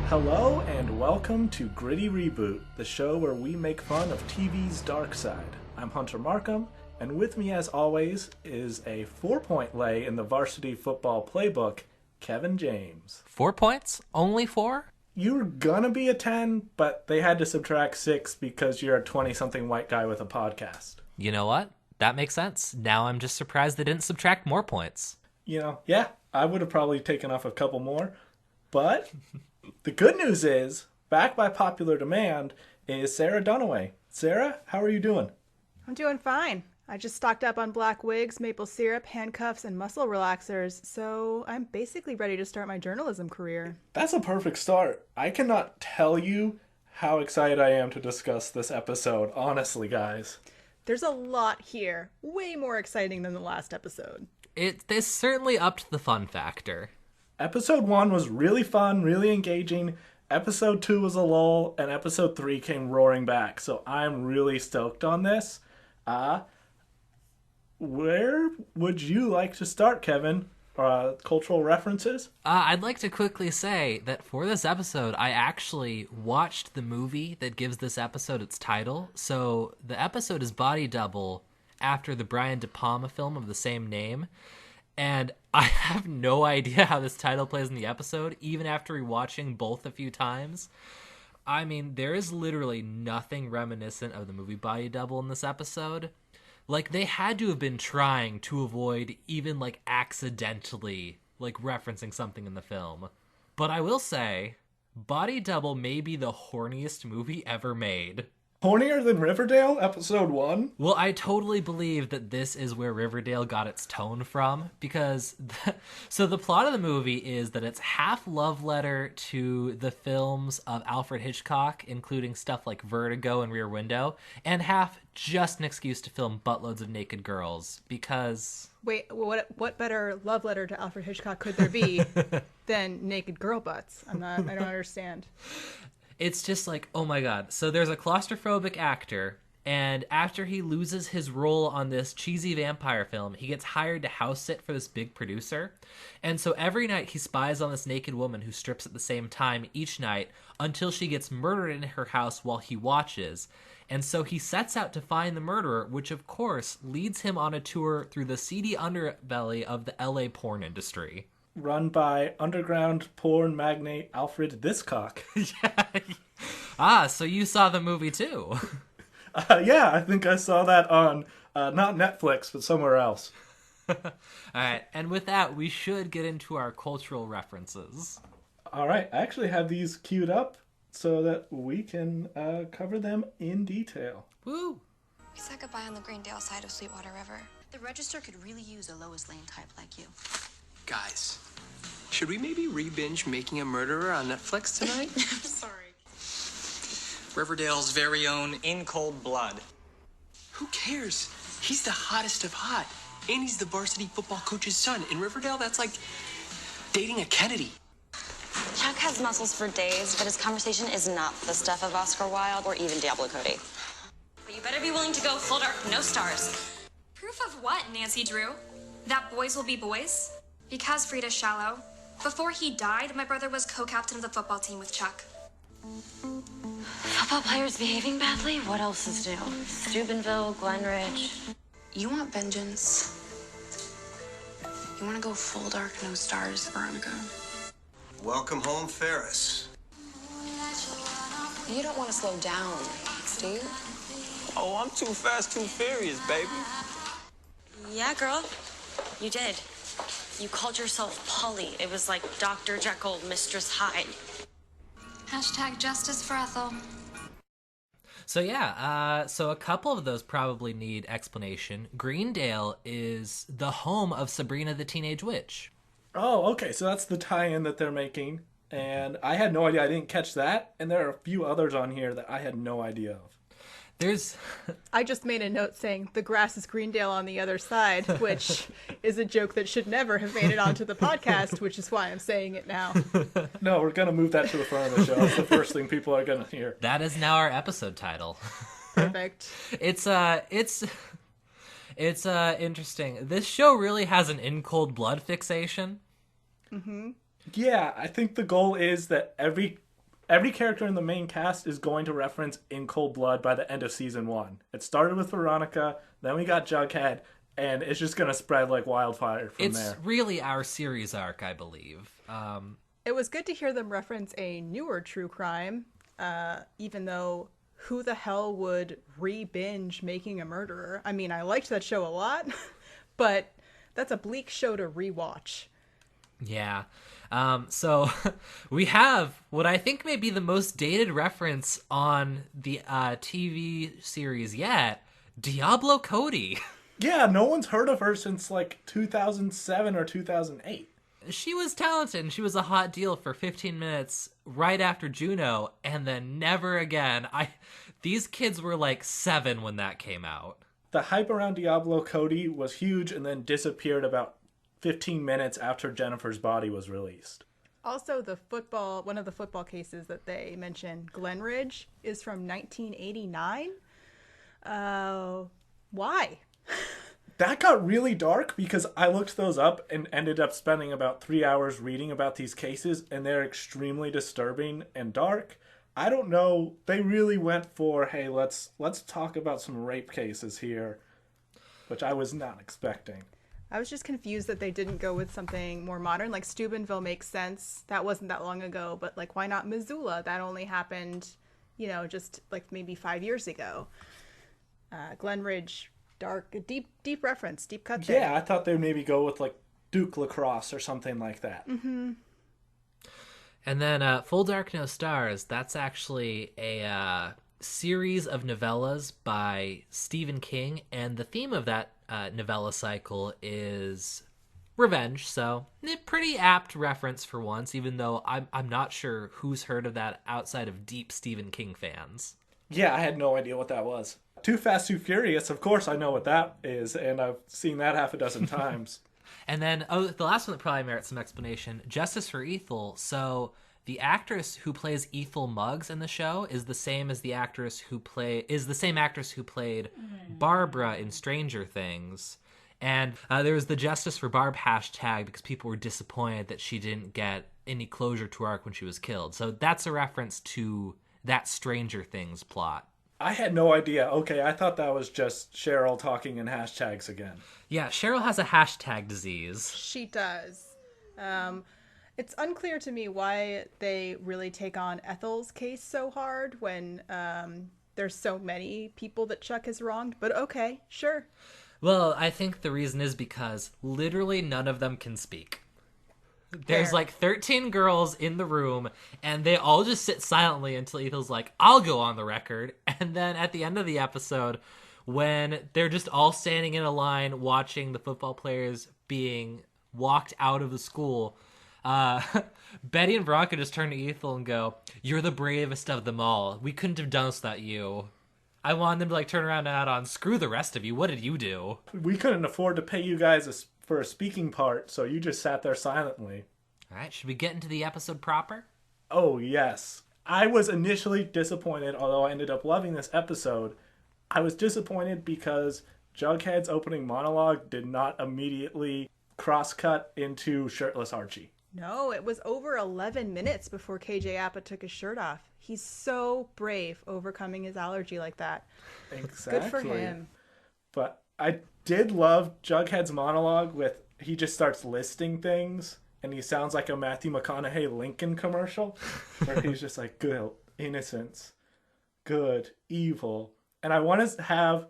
Hello and welcome to Gritty Reboot, the show where we make fun of TV's dark side. I'm Hunter Markham, and with me as always is a 4-point lay in the varsity football playbook, Kevin James. 4 points? Only 4? You were gonna be a 10, but they had to subtract 6 because you're a 20-something white guy with a podcast. You know what? That makes sense. Now I'm just surprised they didn't subtract more points. Yeah, I would have probably taken off a couple more, but the good news is, back by popular demand, is Sarah Dunaway. Sarah, how are you doing? I'm doing fine. I just stocked up on black wigs, maple syrup, handcuffs, and muscle relaxers, so I'm basically ready to start my journalism career. That's a perfect start. I cannot tell you how excited I am to discuss this episode, honestly, guys. There's a lot here. Way more exciting than the last episode. It's certainly upped the fun factor. Episode 1 was really fun, really engaging. Episode 2 was a lull, and episode 3 came roaring back. So I'm really stoked on this. Where would you like to start, Kevin? Cultural references? I'd like to quickly say that for this episode, I actually watched the movie that gives this episode its title. So the episode is Body Double after the Brian De Palma film of the same name. And I have no idea how this title plays in the episode, even after rewatching both a few times. I mean, there is literally nothing reminiscent of the movie Body Double in this episode. Like, they had to have been trying to avoid even, accidentally, referencing something in the film. But I will say, Body Double may be the horniest movie ever made. Hornier than Riverdale, episode 1? Well, I totally believe that this is where Riverdale got its tone from, because so the plot of the movie is that it's half love letter to the films of Alfred Hitchcock, including stuff like Vertigo and Rear Window, and half just an excuse to film buttloads of naked girls, because... Wait, what better love letter to Alfred Hitchcock could there be than naked girl butts? I don't understand. It's just oh my god. So there's a claustrophobic actor, and after he loses his role on this cheesy vampire film, he gets hired to house sit for this big producer. And so every night he spies on this naked woman who strips at the same time each night until she gets murdered in her house while he watches. And so he sets out to find the murderer, which of course leads him on a tour through the seedy underbelly of the LA porn industry. Run by underground porn magnate Alfred Thiscock. Yeah. So you saw the movie too. Yeah, I think I saw that on, not Netflix, but somewhere else. Alright, and with that, we should get into our cultural references. Alright, I actually have these queued up so that we can cover them in detail. Woo! We said goodbye on the Greendale side of Sweetwater River. The Register could really use a Lois Lane type like you. Guys, should we maybe re-binge Making a Murderer on Netflix tonight? I'm sorry. Riverdale's very own In Cold Blood. Who cares? He's the hottest of hot. And he's the varsity football coach's son. In Riverdale, that's like dating a Kennedy. Chuck has muscles for days, but his conversation is not the stuff of Oscar Wilde or even Diablo Cody. But you better be willing to go full dark, no stars. Proof of what, Nancy Drew? That boys will be boys? Because Frida's shallow. Before he died, my brother was co-captain of the football team with Chuck. Football players behaving badly? What else is new? Steubenville, Glenridge. You want vengeance? You want to go full dark, no stars, Veronica? Welcome home, Ferris. You don't want to slow down, Steve. Oh, I'm too fast, too furious, baby. Yeah, girl. You did. You called yourself Polly. It was like Dr. Jekyll, Mistress Hyde. Hashtag justice for Ethel. So yeah, so a couple of those probably need explanation. Greendale is the home of Sabrina the Teenage Witch. Oh, okay, so that's the tie-in that they're making. And I had no idea. I didn't catch that. And there are a few others on here that I had no idea of. I just made a note saying the grass is Greendale on the other side, which is a joke that should never have made it onto the podcast, which is why I'm saying it now. No, we're going to move that to the front of the show. It's the first thing people are going to hear. That is now our episode title. Perfect. It's interesting. This show really has an in cold blood fixation. Mm-hmm. Yeah, I think the goal is that every every character in the main cast is going to reference In Cold Blood by the end of season 1. It started with Veronica, then we got Jughead, and it's just going to spread like wildfire from there. It's really our series arc, I believe. It was good to hear them reference a newer true crime, even though who the hell would re-binge Making a Murderer? I mean, I liked that show a lot, but that's a bleak show to rewatch. Yeah. So we have what I think may be the most dated reference on the TV series yet, Diablo Cody. Yeah, no one's heard of her since like 2007 or 2008. She was talented, and she was a hot deal for 15 minutes right after Juno, and then never again. These kids were like 7 when that came out. The hype around Diablo Cody was huge and then disappeared about 15 minutes after Jennifer's Body was released. Also, one of the football cases that they mentioned, Glenridge, is from 1989. Why? That got really dark because I looked those up and ended up spending about 3 hours reading about these cases, and they're extremely disturbing and dark. I don't know. They really went for, hey, let's talk about some rape cases here, which I was not expecting. I was just confused that they didn't go with something more modern. Like Steubenville makes sense. That wasn't that long ago, but like why not Missoula? That only happened, just like maybe 5 years ago. Glenridge, dark, deep reference, deep cut there. Yeah, I thought they'd maybe go with like Duke Lacrosse or something like that. Mm-hmm. And then Full Dark No Stars, that's actually a series of novellas by Stephen King, and the theme of that novella cycle is revenge, so a pretty apt reference for once, even though I'm not sure who's heard of that outside of deep Stephen King fans. Yeah, I had no idea what that was. Too Fast, Too Furious, of course I know what that is, and I've seen that half a dozen times. And then, the last one that probably merits some explanation, Justice for Ethel. So the actress who plays Ethel Muggs in the show is the same actress who played Barbara in Stranger Things. And there was the Justice for Barb hashtag because people were disappointed that she didn't get any closure to her arc when she was killed. So that's a reference to that Stranger Things plot. I had no idea. Okay, I thought that was just Cheryl talking in hashtags again. Yeah, Cheryl has a hashtag disease. She does. It's unclear to me why they really take on Ethel's case so hard when there's so many people that Chuck has wronged, but okay, sure. Well, I think the reason is because literally none of them can speak. There's like 13 girls in the room, and they all just sit silently until Ethel's like, I'll go on the record. And then at the end of the episode, when they're just all standing in a line watching the football players being walked out of the school, Betty and Veronica just turn to Ethel and go, you're the bravest of them all. We couldn't have done this without you. I wanted them to like turn around and add on, screw the rest of you. What did you do? We couldn't afford to pay you guys for a speaking part, so you just sat there silently. All right, should we get into the episode proper? Oh, yes. I was initially disappointed, although I ended up loving this episode. I was disappointed because Jughead's opening monologue did not immediately cross-cut into shirtless Archie. No, it was over 11 minutes before KJ Apa took his shirt off. He's so brave overcoming his allergy like that. Exactly. Good for him. But I did love Jughead's monologue with, he just starts listing things, and he sounds like a Matthew McConaughey Lincoln commercial, where he's just like, good, innocence, good, evil. And I want to have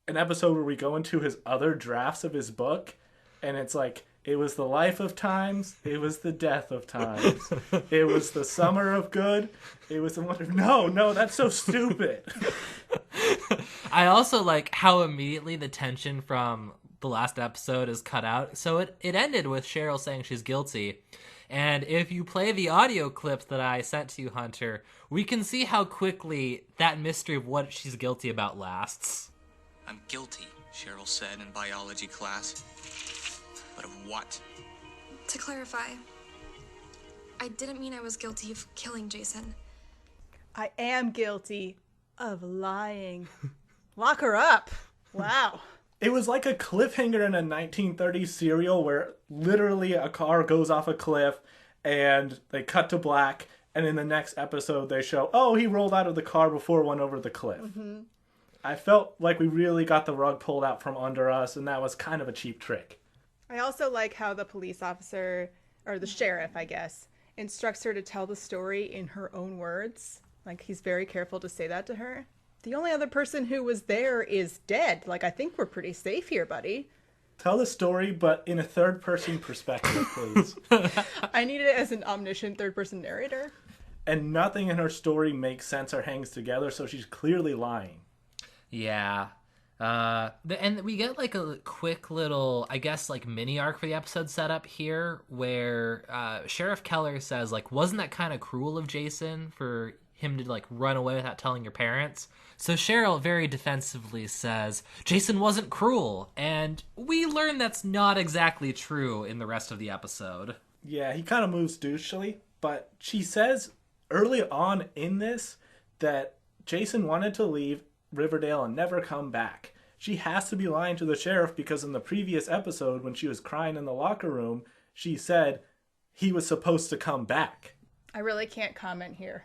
an episode where we go into his other drafts of his book, and it's like, it was the life of times, it was the death of times, it was the summer of good, it was the wonder. No, that's so stupid. I also like how immediately the tension from the last episode is cut out. So it ended with Cheryl saying she's guilty. And if you play the audio clips that I sent to you, Hunter, we can see how quickly that mystery of what she's guilty about lasts. I'm guilty, Cheryl said in biology class. But of what? To clarify, I didn't mean I was guilty of killing Jason. I am guilty of lying. Lock her up. Wow. It was like a cliffhanger in a 1930s serial where literally a car goes off a cliff and they cut to black And in the next episode, they show, oh, he rolled out of the car before it went over the cliff. Mm-hmm. I felt like we really got the rug pulled out from under us, and that was kind of a cheap trick. I also like how the police officer, or the sheriff, I guess, instructs her to tell the story in her own words. Like, he's very careful to say that to her. The only other person who was there is dead. Like, I think we're pretty safe here, buddy. Tell the story, but in a third-person perspective, please. I need it as an omniscient third-person narrator. And nothing in her story makes sense or hangs together, so she's clearly lying. Yeah. And we get like a quick little, I guess, like mini arc for the episode set up here where Sheriff Keller says, like, wasn't that kind of cruel of Jason for him to like run away without telling your parents? So Cheryl very defensively says, Jason wasn't cruel. And we learn that's not exactly true in the rest of the episode. Yeah, he kind of moves douchily, but she says early on in this that Jason wanted to leave Riverdale and never come back. She has to be lying to the sheriff because in the previous episode when she was crying in the locker room, she said he was supposed to come back. I really can't comment here.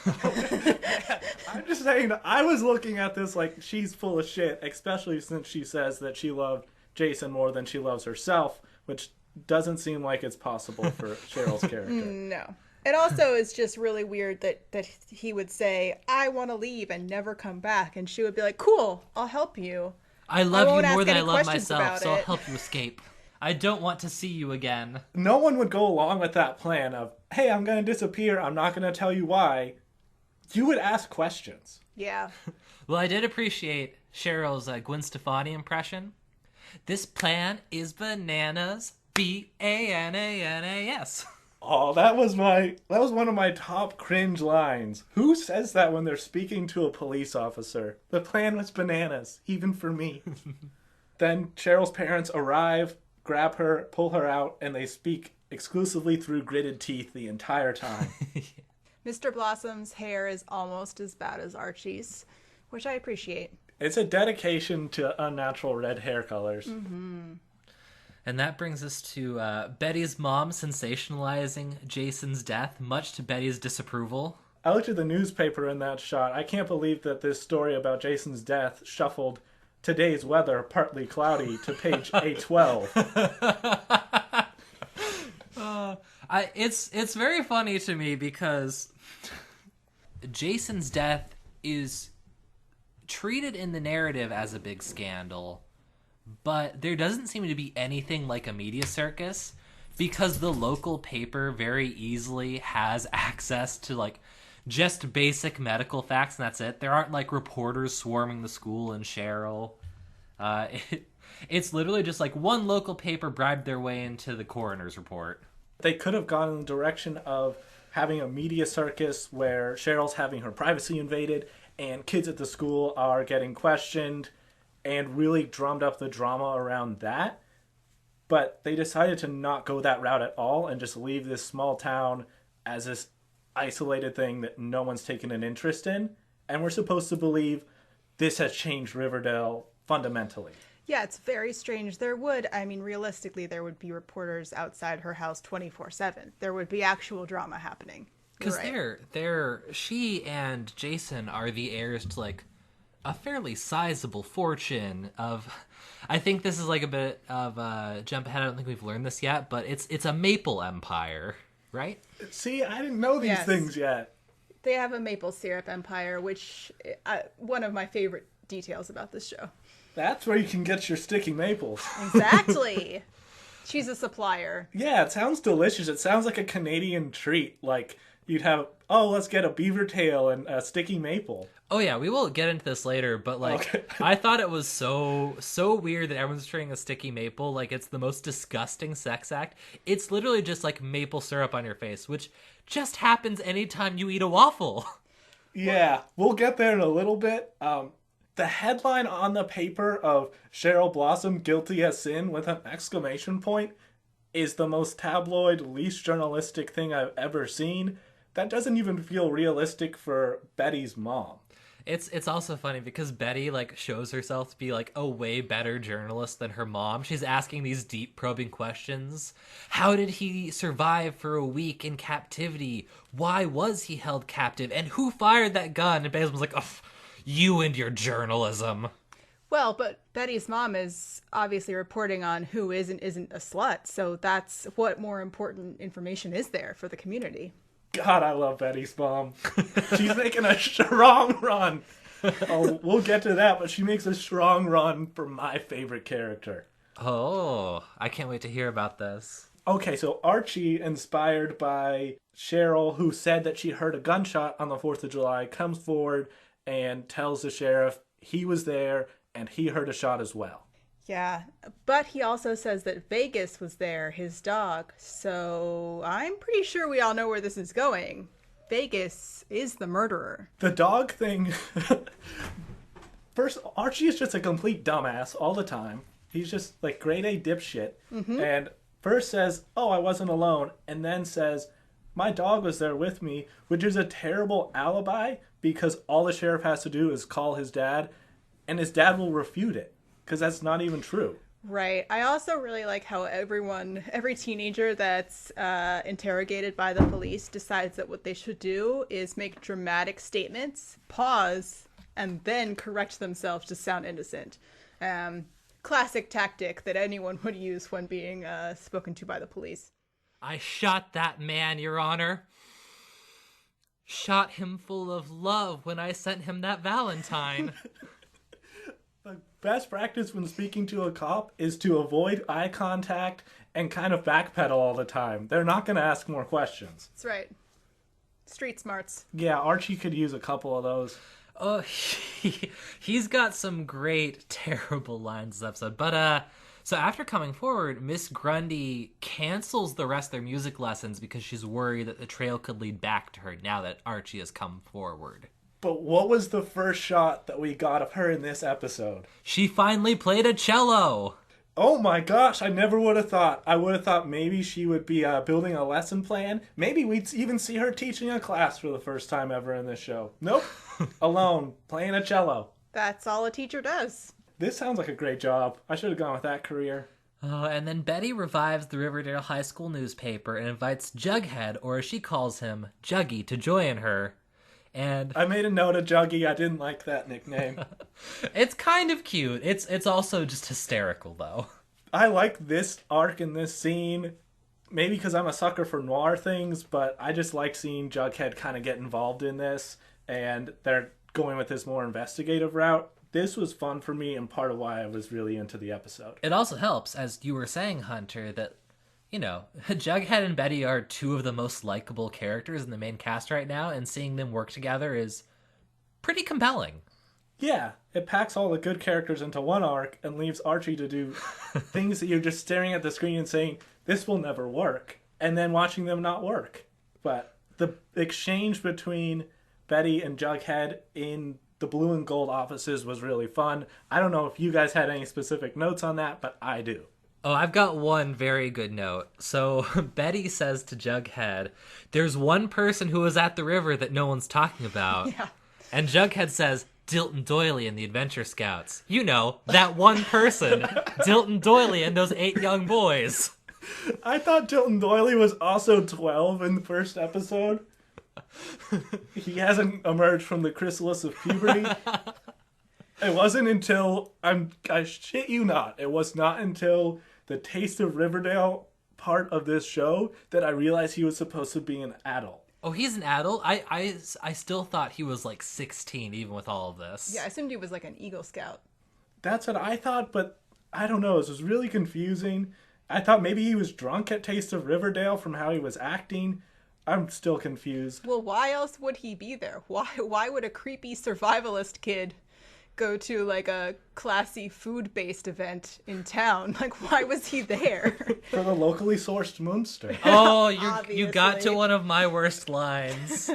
I'm just saying, I was looking at this like she's full of shit, especially since she says that she loved Jason more than she loves herself, which doesn't seem like it's possible for Cheryl's character. No. It also is just really weird that he would say, I want to leave and never come back. And she would be like, cool, I'll help you. I love you more than I love myself, so I'll help you escape. I don't want to see you again. No one would go along with that plan of, hey, I'm going to disappear. I'm not going to tell you why. You would ask questions. Yeah. Well, I did appreciate Cheryl's Gwen Stefani impression. This plan is bananas. B-A-N-A-N-A-S. Oh, that was one of my top cringe lines. Who says that when they're speaking to a police officer? The plan was bananas, even for me. Then Cheryl's parents arrive, grab her, pull her out, and they speak exclusively through gritted teeth the entire time. Mr. Blossom's hair is almost as bad as Archie's, which I appreciate. It's a dedication to unnatural red hair colors. Mm-hmm. And that brings us to Betty's mom sensationalizing Jason's death, much to Betty's disapproval. I looked at the newspaper in that shot. I can't believe that this story about Jason's death shuffled today's weather, partly cloudy, to page A12. It's very funny to me because Jason's death is treated in the narrative as a big scandal, but there doesn't seem to be anything like a media circus because the local paper very easily has access to like just basic medical facts and that's it. There aren't like reporters swarming the school in Cheryl. It's literally just like one local paper bribed their way into the coroner's report. They could have gone in the direction of having a media circus where Cheryl's having her privacy invaded and kids at the school are getting questioned and really drummed up the drama around that. But they decided to not go that route at all and just leave this small town as this isolated thing that no one's taken an interest in. And we're supposed to believe this has changed Riverdale fundamentally. Yeah, it's very strange. Realistically, there would be reporters outside her house 24/7. There would be actual drama happening. Because she and Jason are the heirs to like a fairly sizable fortune of, I think this is like a bit of a jump ahead. I don't think we've learned this yet, but it's a maple empire, right? See, I didn't know these things yet. They have a maple syrup empire, which one of my favorite details about this show. That's where you can get your sticky maples. Exactly. She's a supplier. Yeah, it sounds delicious. It sounds like a Canadian treat. Like you'd have, let's get a beaver tail and a sticky maple. Oh yeah, we will get into this later, but like, I thought it was so weird that everyone's trying a sticky maple. Like, it's the most disgusting sex act. It's literally just like maple syrup on your face, which just happens anytime you eat a waffle. Yeah, we'll get there in a little bit. The headline on the paper of Cheryl Blossom guilty as sin with an exclamation point is the most tabloid, least journalistic thing I've ever seen. That doesn't even feel realistic for Betty's mom. It's also funny because Betty like shows herself to be like a way better journalist than her mom. She's asking these deep probing questions. How did he survive for a week in captivity? Why was he held captive? And who fired that gun? And Basil was like, oh, you and your journalism. Well, but Betty's mom is obviously reporting on who is and isn't a slut, so that's what more important information is there for the community. God, I love Betty's mom. She's making a strong run. Oh, we'll get to that, but she makes a strong run for my favorite character. Oh, I can't wait to hear about this. Okay, so Archie, inspired by Cheryl, who said that she heard a gunshot on the 4th of July, comes forward and tells the sheriff he was there and he heard a shot as well. Yeah, but he also says that Vegas was there, his dog. So I'm pretty sure we all know where this is going. Vegas is the murderer. The dog thing... First, Archie is just a complete dumbass all the time. He's just like grade A dipshit. Mm-hmm. And first says, oh, I wasn't alone. And then says, my dog was there with me, which is a terrible alibi because all the sheriff has to do is call his dad and his dad will refute it. Because that's not even true. Right. I also really like how every teenager that's interrogated by the police decides that what they should do is make dramatic statements, pause, and then correct themselves to sound innocent. Classic tactic that anyone would use when being spoken to by the police. I shot that man, Your Honor. Shot him full of love when I sent him that Valentine. The best practice when speaking to a cop is to avoid eye contact and kind of backpedal all the time. They're not going to ask more questions. That's right. Street smarts. Yeah, Archie could use a couple of those. Oh, he's got some great, terrible lines this episode. But, so after coming forward, Miss Grundy cancels the rest of their music lessons because she's worried that the trail could lead back to her now that Archie has come forward. But what was the first shot that we got of her in this episode? She finally played a cello! Oh my gosh, I never would have thought. I would have thought maybe she would be building a lesson plan. Maybe we'd even see her teaching a class for the first time ever in this show. Nope. Alone, playing a cello. That's all a teacher does. This sounds like a great job. I should have gone with that career. And then Betty revives the Riverdale High School newspaper and invites Jughead, or as she calls him, Juggy, to join her. And I made a note of Juggy. I didn't like that nickname. It's kind of cute. It's also just hysterical, though. I like this arc in this scene, maybe because I'm a sucker for noir things, but I just like seeing Jughead kind of get involved in this, and they're going with this more investigative route. This was fun for me and part of why I was really into the episode. It also helps, as you were saying, Hunter, that you know, Jughead and Betty are two of the most likable characters in the main cast right now, and seeing them work together is pretty compelling. Yeah, it packs all the good characters into one arc and leaves Archie to do things that you're just staring at the screen and saying, this will never work, and then watching them not work. But the exchange between Betty and Jughead in the blue and gold offices was really fun. I don't know if you guys had any specific notes on that, but I do. Oh, I've got one very good note. So Betty says to Jughead, there's one person who was at the river that no one's talking about. Yeah. And Jughead says, Dilton Doily and the Adventure Scouts. You know, that one person. Dilton Doily and those 8 young boys. I thought Dilton Doily was also 12 in the first episode. He hasn't emerged from the chrysalis of puberty. It wasn't until, I shit you not, it was not until the Taste of Riverdale part of this show that I realized he was supposed to be an adult. Oh, he's an adult? I still thought he was like 16 even with all of this. Yeah, I assumed he was like an Eagle Scout. That's what I thought, but I don't know. This was really confusing. I thought maybe he was drunk at Taste of Riverdale from how he was acting. I'm still confused. Well, why else would he be there? Why would a creepy survivalist kid go to like a classy food-based event in town? Like, why was he there? For the locally sourced Munster. Oh, you got to one of my worst lines.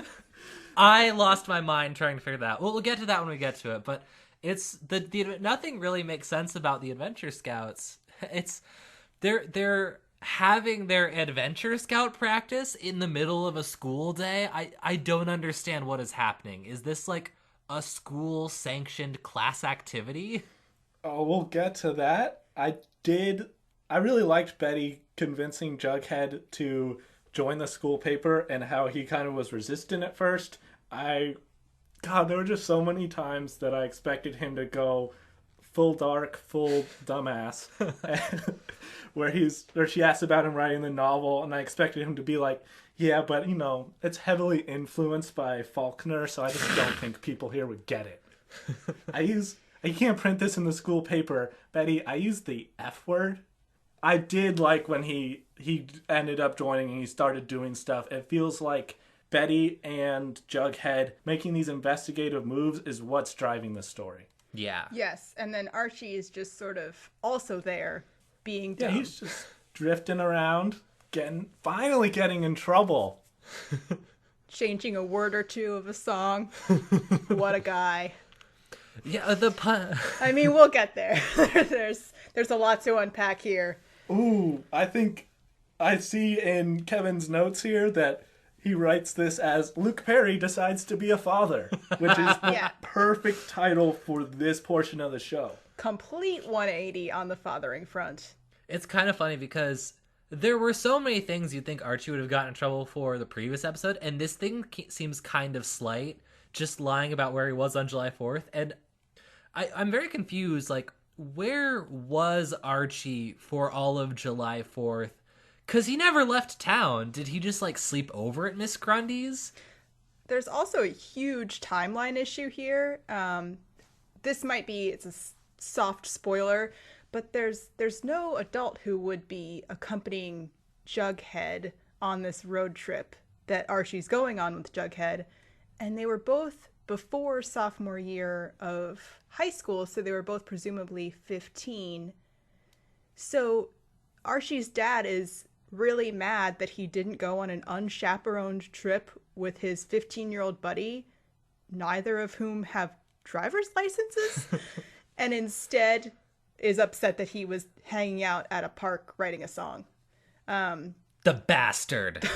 I lost my mind trying to figure that out. Well, we'll get to that when we get to it, but it's the nothing really makes sense about the Adventure Scouts. It's they're having their Adventure Scout practice in the middle of a school day. I don't understand what is happening. Is this like a school-sanctioned class activity. Oh, we'll get to that. I really liked Betty convincing Jughead to join the school paper and how he kind of was resistant at first. God, there were just so many times that I expected him to go full dark, full dumbass, where she asked about him writing the novel, and I expected him to be like, yeah, but, it's heavily influenced by Faulkner, so I just don't think people here would get it. I can't print this in the school paper. Betty, I used the F word. I did like when he ended up joining and he started doing stuff. It feels like Betty and Jughead making these investigative moves is what's driving the story. Yeah. Yes, and then Archie is just sort of also there, being dumb. Yeah, he's just drifting around, finally getting in trouble. Changing a word or two of a song. What a guy. Yeah, I mean, we'll get there. There's a lot to unpack here. Ooh, I think I see in Kevin's notes here that he writes this as Luke Perry decides to be a father, which is the perfect title for this portion of the show. Complete 180 on the fathering front. It's kind of funny because there were so many things you'd think Archie would have gotten in trouble for the previous episode, and this thing seems kind of slight, just lying about where he was on July 4th. And I'm very confused, like, where was Archie for all of July 4th? Because he never left town. Did he just, like, sleep over at Miss Grundy's? There's also a huge timeline issue here. It's a soft spoiler, but there's no adult who would be accompanying Jughead on this road trip that Archie's going on with Jughead. And they were both before sophomore year of high school, so they were both presumably 15. So Archie's dad is really mad that he didn't go on an unchaperoned trip with his 15-year-old buddy, neither of whom have driver's licenses, and instead is upset that he was hanging out at a park writing a song. The bastard.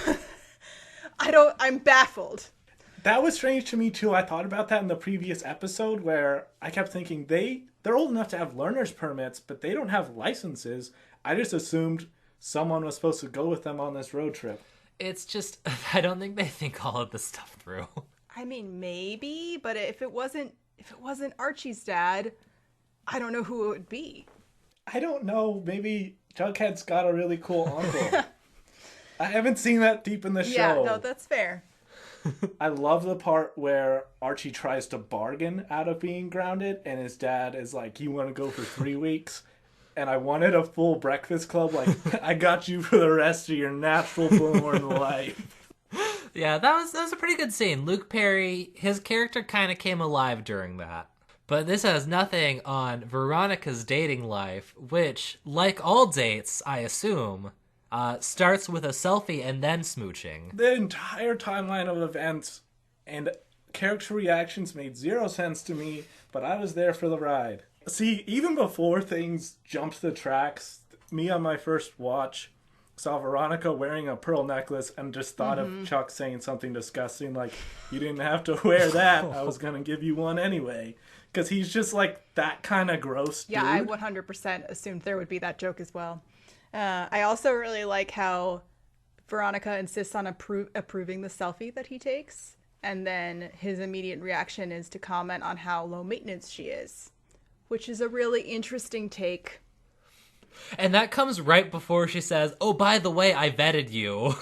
I'm baffled. That was strange to me too. I thought about that in the previous episode where I kept thinking they're old enough to have learner's permits, but they don't have licenses. I just assumed someone was supposed to go with them on this road trip. It's just, I don't think they think all of this stuff through. I mean, maybe, but if it wasn't Archie's dad, I don't know who it would be. I don't know. Maybe Jughead's got a really cool uncle. I haven't seen that deep in the show. Yeah, no, that's fair. I love the part where Archie tries to bargain out of being grounded, and his dad is like, you want to go for 3 weeks? And I wanted a full Breakfast Club, like, I got you for the rest of your natural born life. Yeah, that was a pretty good scene. Luke Perry, his character kind of came alive during that. But this has nothing on Veronica's dating life, which, like all dates, I assume, starts with a selfie and then smooching. The entire timeline of events and character reactions made zero sense to me, but I was there for the ride. See, even before things jumped the tracks, me on my first watch saw Veronica wearing a pearl necklace and just thought of Chuck saying something disgusting like, you didn't have to wear that, I was going to give you one anyway. Because he's just like that kind of gross dude. Yeah, I 100% assumed there would be that joke as well. I also really like how Veronica insists on approving the selfie that he takes, and then his immediate reaction is to comment on how low maintenance she is, which is a really interesting take. And that comes right before she says, oh, by the way, I vetted you.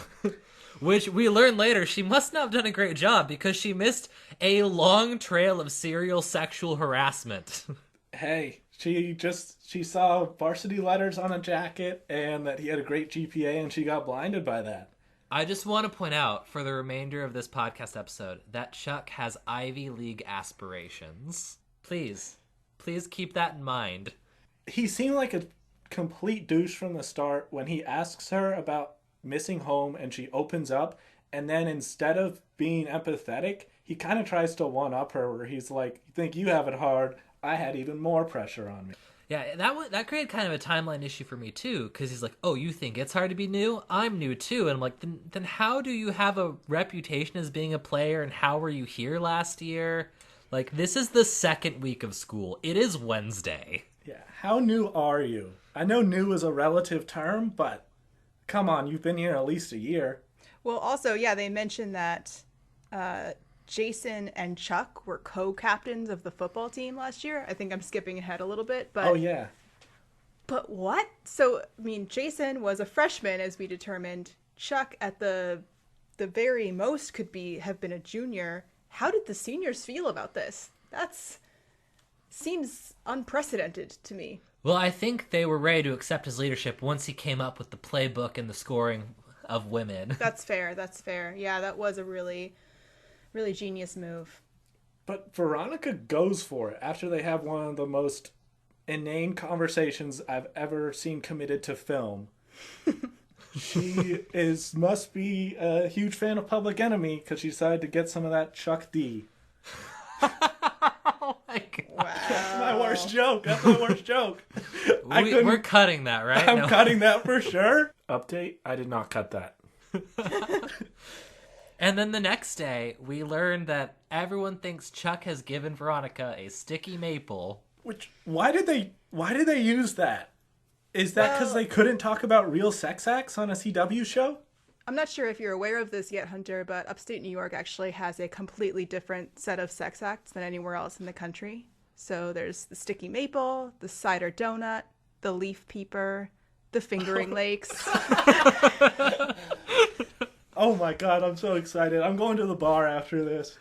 Which we learn later she must not have done a great job because she missed a long trail of serial sexual harassment. Hey, she saw varsity letters on a jacket and that he had a great GPA and she got blinded by that. I just want to point out for the remainder of this podcast episode that Chuck has Ivy League aspirations. Please keep that in mind. He seemed like a complete douche from the start when he asks her about missing home and she opens up, and then instead of being empathetic, he kind of tries to one-up her where he's like, you think you have it hard, I had even more pressure on me. Yeah, that created kind of a timeline issue for me too, because he's like, oh, you think it's hard to be new? I'm new too. And I'm like, then how do you have a reputation as being a player, and how were you here last year? Like, this is the second week of school. It is Wednesday. Yeah, how new are you? I know new is a relative term, but come on, you've been here at least a year. Well, also, yeah, they mentioned that Jason and Chuck were co-captains of the football team last year. I think I'm skipping ahead a little bit, but... Oh, yeah. But what? So, I mean, Jason was a freshman, as we determined. Chuck, at the very most, have been a junior. How did the seniors feel about this? Seems unprecedented to me. Well, I think they were ready to accept his leadership once he came up with the playbook and the scoring of women. That's fair. Yeah, that was a really, really genius move. But Veronica goes for it after they have one of the most inane conversations I've ever seen committed to film. She must be a huge fan of Public Enemy because she decided to get some of that Chuck D. Oh my god. Wow. That's my worst joke. We're cutting that, right? I'm cutting that for sure. Update, I did not cut that. And then the next day, we learned that everyone thinks Chuck has given Veronica a sticky maple. Which, why did they use that? Is that because they couldn't talk about real sex acts on a CW show? I'm not sure if you're aware of this yet, Hunter, but upstate New York actually has a completely different set of sex acts than anywhere else in the country. So there's the sticky maple, the cider donut, the leaf peeper, the fingering lakes. Oh my god, I'm so excited. I'm going to the bar after this.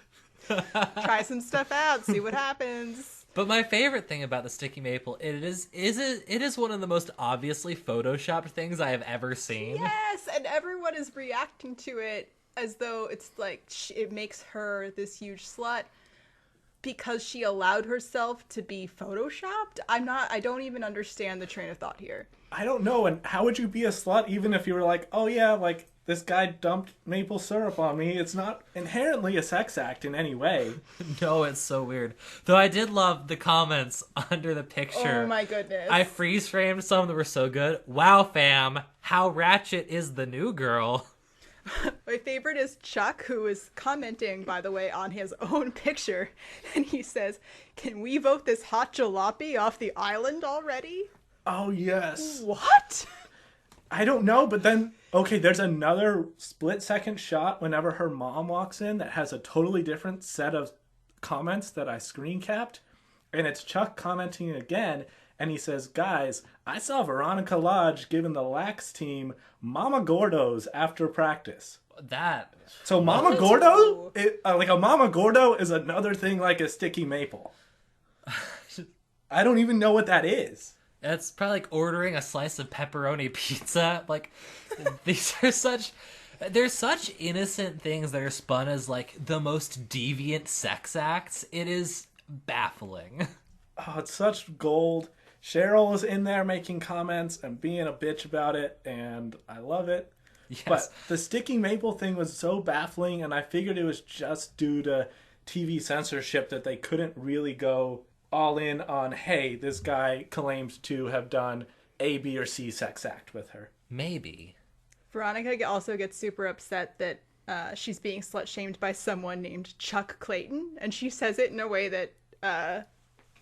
Try some stuff out, see what happens. But my favorite thing about the sticky maple, it is one of the most obviously photoshopped things I have ever seen. Yes, and everyone is reacting to it as though it's like it makes her this huge slut because she allowed herself to be photoshopped. I don't even understand the train of thought here. I don't know, and how would you be a slut even if you were like, oh yeah, like this guy dumped maple syrup on me? It's not inherently a sex act in any way. No, it's so weird. Though I did love the comments under the picture. Oh my goodness. I freeze framed some that were so good. Wow, fam, how ratchet is the new girl? My favorite is Chuck, who is commenting, by the way, on his own picture. And he says, can we vote this hot jalopy off the island already? Oh, yes. What? I don't know, but then, okay, there's another split-second shot whenever her mom walks in that has a totally different set of comments that I screen capped. And it's Chuck commenting again, and he says, guys, I saw Veronica Lodge giving the Lax team Mama Gordos after practice. So Mama Gordo? Like a Mama Gordo is another thing like a sticky maple. I don't even know what that is. It's probably like ordering a slice of pepperoni pizza. Like, they're such innocent things that are spun as like the most deviant sex acts. It is baffling. Oh, it's such gold. Cheryl is in there making comments and being a bitch about it, and I love it. Yes. But the sticky maple thing was so baffling, and I figured it was just due to TV censorship that they couldn't really go all in on, hey, this guy claims to have done A, B, or C sex act with her. Maybe. Veronica also gets super upset that she's being slut-shamed by someone named Chuck Clayton, and she says it in a way that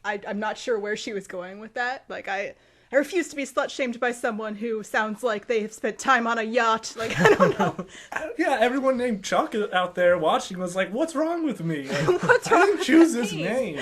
I'm not sure where she was going with that. Like, I refuse to be slut-shamed by someone who sounds like they have spent time on a yacht. Like, I don't know. Yeah, everyone named Chuck out there watching was like, what's wrong with me? Like, what's wrong I didn't choose this name.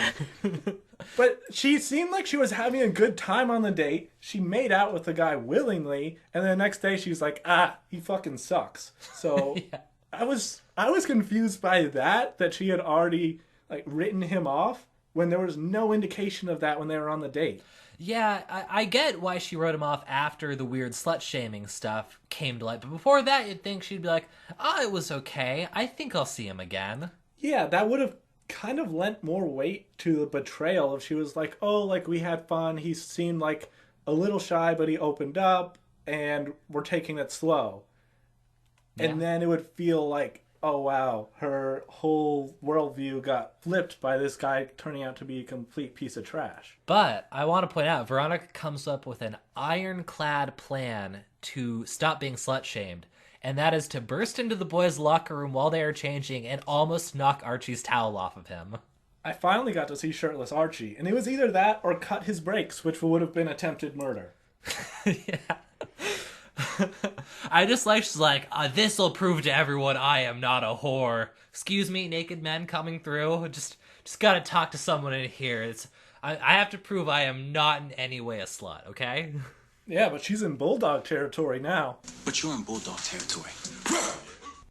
But she seemed like she was having a good time on the date. She made out with the guy willingly, and the next day she was like, he fucking sucks. So yeah. I was confused by that she had already like written him off when there was no indication of that when they were on the date. Yeah, I get why she wrote him off after the weird slut-shaming stuff came to light. But before that, you'd think she'd be like, it was okay. I think I'll see him again. Yeah, that would have kind of lent more weight to the betrayal if she was like, oh, like, we had fun. He seemed like a little shy, but he opened up, and we're taking it slow. Yeah. And then it would feel like, oh, wow, her whole worldview got flipped by this guy turning out to be a complete piece of trash. But I want to point out, Veronica comes up with an ironclad plan to stop being slut-shamed, and that is to burst into the boys' locker room while they are changing and almost knock Archie's towel off of him. I finally got to see shirtless Archie, and it was either that or cut his brakes, which would have been attempted murder. Yeah. I just like, she's like, this'll prove to everyone I am not a whore. Excuse me, naked men coming through. Just gotta talk to someone in here. I have to prove I am not in any way a slut, okay? Yeah, but she's in bulldog territory now. But you're in bulldog territory.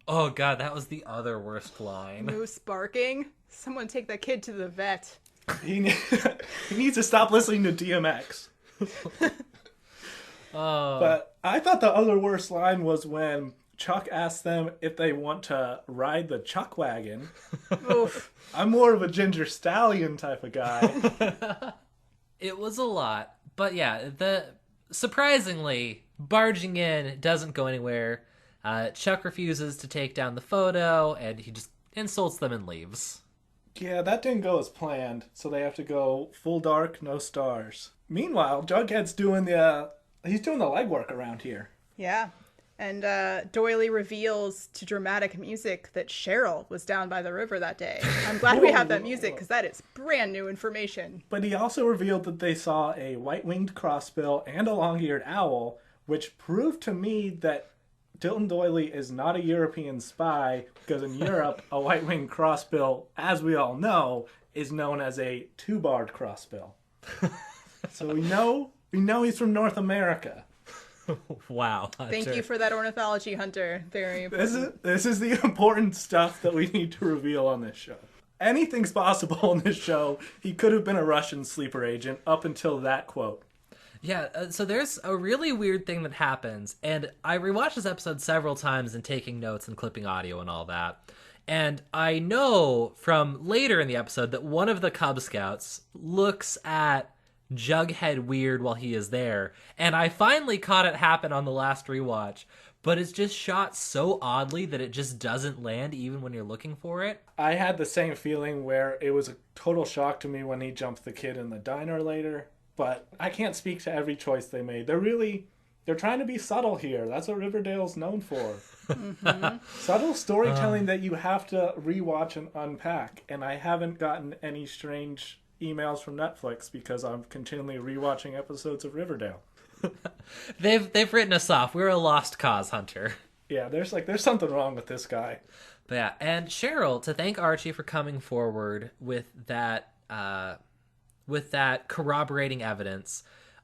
Oh god, that was the other worst line. Moose barking. Someone take that kid to the vet. He needs to stop listening to DMX. But I thought the other worst line was when Chuck asked them if they want to ride the Chuck wagon. Oof. I'm more of a Ginger Stallion type of guy. It was a lot. But yeah, surprisingly, barging in doesn't go anywhere. Chuck refuses to take down the photo, and he just insults them and leaves. Yeah, that didn't go as planned, so they have to go full dark, no stars. Meanwhile, Jughead's doing the legwork around here. Yeah. And Doily reveals to dramatic music that Cheryl was down by the river that day. I'm glad we have that music because that is brand new information. But he also revealed that they saw a white-winged crossbill and a long-eared owl, which proved to me that Dilton Doily is not a European spy, because in Europe, a white-winged crossbill, as we all know, is known as a two-barred crossbill. So we know he's from North America. Wow, Hunter. Thank you for that ornithology, Hunter. Very important. This is the important stuff that we need to reveal on this show. Anything's possible in this show. He could have been a Russian sleeper agent up until that quote. Yeah, so there's a really weird thing that happens, and I rewatched this episode several times and taking notes and clipping audio and all that. And I know from later in the episode that one of the Cub Scouts looks at Jughead weird while he is there, and I finally caught it happen on the last rewatch, but it's just shot so oddly that it just doesn't land even when you're looking for it. I had the same feeling where it was a total shock to me when he jumped the kid in the diner later, but I can't speak to every choice they made. They're trying to be subtle here. That's what Riverdale's known for. Mm-hmm. Subtle storytelling that you have to rewatch and unpack, and I haven't gotten any strange emails from Netflix because I'm continually rewatching episodes of Riverdale. They've written us off. We're a lost cause, Hunter. Yeah, there's something wrong with this guy. But yeah, and Cheryl, to thank Archie for coming forward with that corroborating evidence,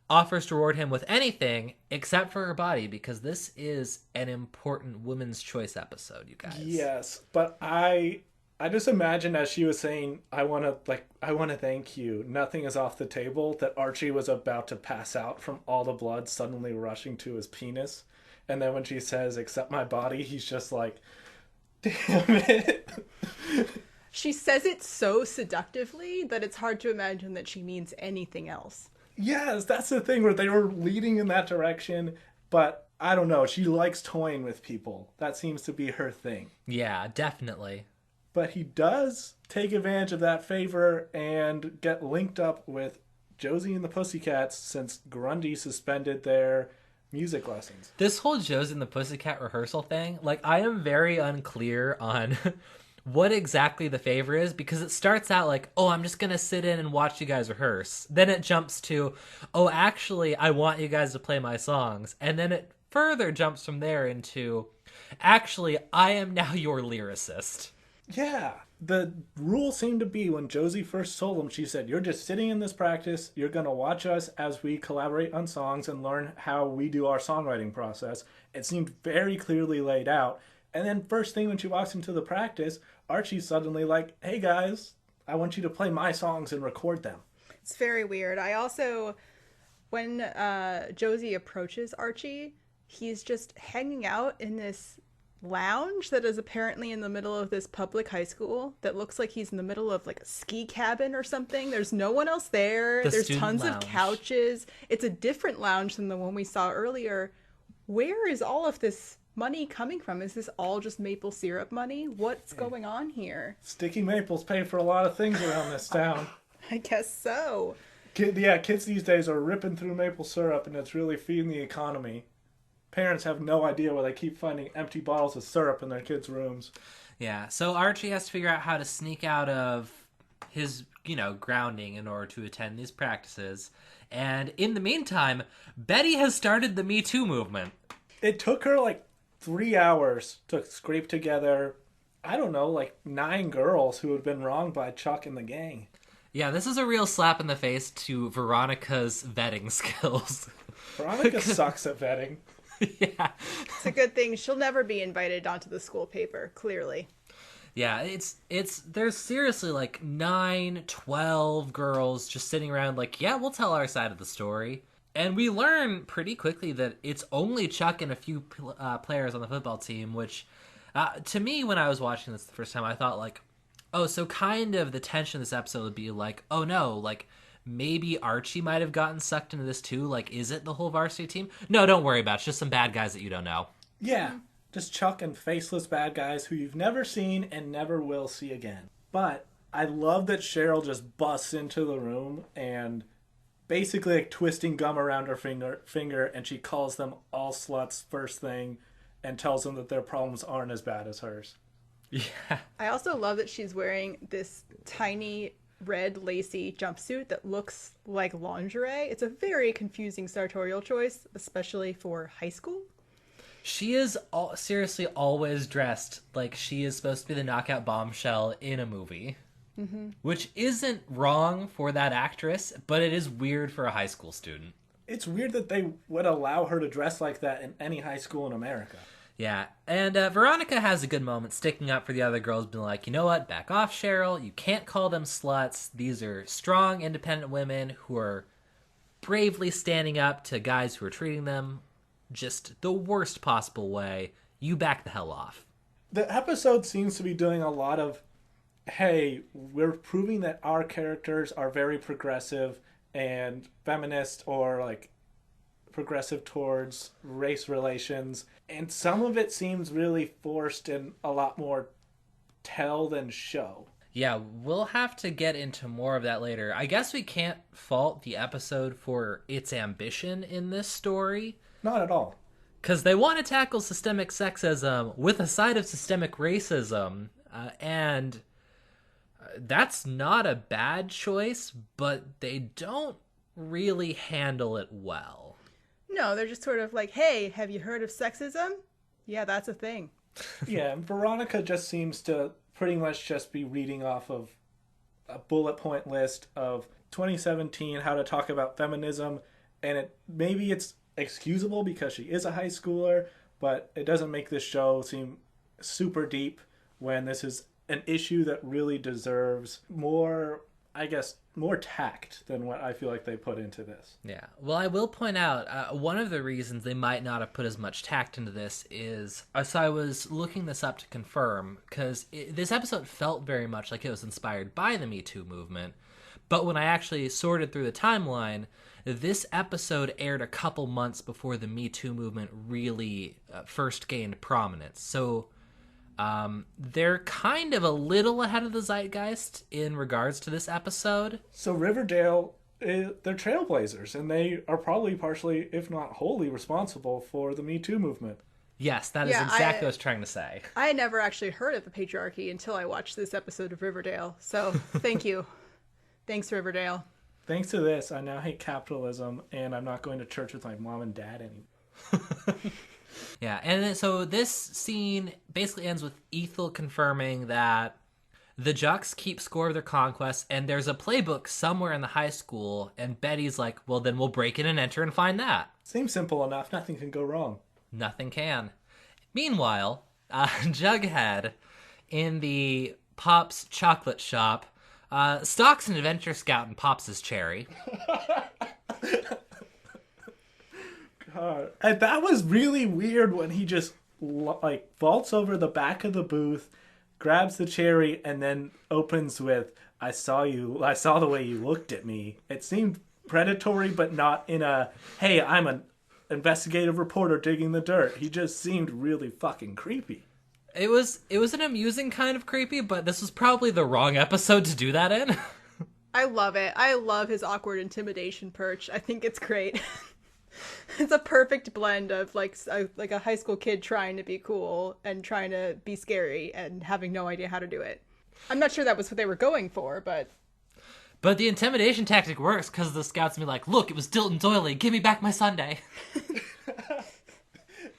offers to reward him with anything except for her body, because this is an important women's choice episode, you guys. Yes, but I just imagine as she was saying, I want to thank you, nothing is off the table, that Archie was about to pass out from all the blood suddenly rushing to his penis. And then when she says, accept my body, he's just like, damn it. She says it so seductively that it's hard to imagine that she means anything else. Yes, that's the thing, where they were leading in that direction, but I don't know, she likes toying with people. That seems to be her thing. Yeah, definitely. But he does take advantage of that favor and get linked up with Josie and the Pussycats since Grundy suspended their music lessons. This whole Josie and the Pussycat rehearsal thing, I am very unclear on what exactly the favor is, because it starts out like, oh, I'm just going to sit in and watch you guys rehearse. Then it jumps to, oh, actually, I want you guys to play my songs. And then it further jumps from there into, actually, I am now your lyricist. Yeah, the rule seemed to be when Josie first told him, she said, you're just sitting in this practice, you're going to watch us as we collaborate on songs and learn how we do our songwriting process. It seemed very clearly laid out. And then first thing when she walks into the practice, Archie's suddenly like, hey guys, I want you to play my songs and record them. It's very weird. I also, when Josie approaches Archie, he's just hanging out in this lounge that is apparently in the middle of this public high school that looks like he's in the middle of a ski cabin or something. There's no one else there. There's tons of couches. It's a different lounge than the one we saw earlier. Where is all of this money coming from? Is this all just maple syrup money? What's going on here? Sticky maples pay for a lot of things around this town. I guess so. Kids these days are ripping through maple syrup, and it's really feeding the economy. Parents have no idea where they keep finding empty bottles of syrup in their kids' rooms. Yeah, so Archie has to figure out how to sneak out of his, grounding in order to attend these practices. And in the meantime, Betty has started the Me Too movement. It took her like 3 hours to scrape together, I don't know, like 9 girls who had been wronged by Chuck and the gang. Yeah, this is a real slap in the face to Veronica's vetting skills. Veronica sucks at vetting. Yeah. It's a good thing she'll never be invited onto the school paper, clearly. Yeah, there's seriously like 9, 12 girls just sitting around like, yeah, we'll tell our side of the story. And we learn pretty quickly that it's only Chuck and a few players on the football team, which to me, when I was watching this the first time, I thought like, oh, so kind of the tension of this episode would be like, oh no, like maybe Archie might have gotten sucked into this too. Like, is it the whole varsity team? No, don't worry about it. It's just some bad guys that you don't know. Yeah. Just Chuck and faceless bad guys who you've never seen and never will see again. But I love that Cheryl just busts into the room and basically like twisting gum around her finger, and she calls them all sluts first thing and tells them that their problems aren't as bad as hers. Yeah. I also love that she's wearing this tiny red lacy jumpsuit that looks like lingerie. It's a very confusing sartorial choice, especially for high school. She is seriously always dressed like she is supposed to be the knockout bombshell in a movie. Mm-hmm. Which isn't wrong for that actress, but it is weird for a high school student. It's weird that they would allow her to dress like that in any high school in America. Yeah, and Veronica has a good moment sticking up for the other girls, being like, you know what, back off, Cheryl. You can't call them sluts. These are strong, independent women who are bravely standing up to guys who are treating them just the worst possible way. You back the hell off. The episode seems to be doing a lot of, hey, we're proving that our characters are very progressive and feminist, or like progressive towards race relations. And some of it seems really forced and a lot more tell than show. Yeah, we'll have to get into more of that later. I guess we can't fault the episode for its ambition in this story. Not at all. Because they want to tackle systemic sexism with a side of systemic racism. And that's not a bad choice, but they don't really handle it well. No, they're just sort of like, hey, have you heard of sexism? Yeah, that's a thing. Yeah, and Veronica just seems to pretty much just be reading off of a bullet point list of 2017, how to talk about feminism, and maybe it's excusable because she is a high schooler, but it doesn't make this show seem super deep when this is an issue that really deserves more, I guess, more tact than what I feel like they put into this. Yeah. Well, I will point out, one of the reasons they might not have put as much tact into this is, so I was looking this up to confirm, because this episode felt very much like it was inspired by the Me Too movement, but when I actually sorted through the timeline, this episode aired a couple months before the Me Too movement really first gained prominence. So they're kind of a little ahead of the zeitgeist in regards to this episode. So Riverdale, they're trailblazers, and they are probably partially, if not wholly, responsible for the Me Too movement. Yes, that is exactly what I was trying to say. I had never actually heard of the patriarchy until I watched this episode of Riverdale. So thank you. Thanks, Riverdale. Thanks to this, I now hate capitalism, and I'm not going to church with my mom and dad anymore. Yeah, and then, so this scene basically ends with Ethel confirming that the Jocks keep score of their conquests, and there's a playbook somewhere in the high school, and Betty's like, well, then we'll break in and enter and find that. Seems simple enough. Nothing can go wrong. Nothing can. Meanwhile, Jughead, in the Pop's chocolate shop, stalks an adventure scout and pops his cherry. God. And that was really weird when he just like vaults over the back of the booth, grabs the cherry, and then opens with, I saw the way you looked at me. It seemed predatory, but not in a, hey, I'm an investigative reporter digging the dirt. He just seemed really fucking creepy. It was an amusing kind of creepy, but this was probably the wrong episode to do that in. I love it. I love his awkward intimidation perch. I think it's great. It's a perfect blend of like a high school kid trying to be cool and trying to be scary and having no idea how to do it. I'm not sure that was what they were going for, but... But the intimidation tactic works because the scouts be like, look, it was Dilton Doily. Give me back my sundae.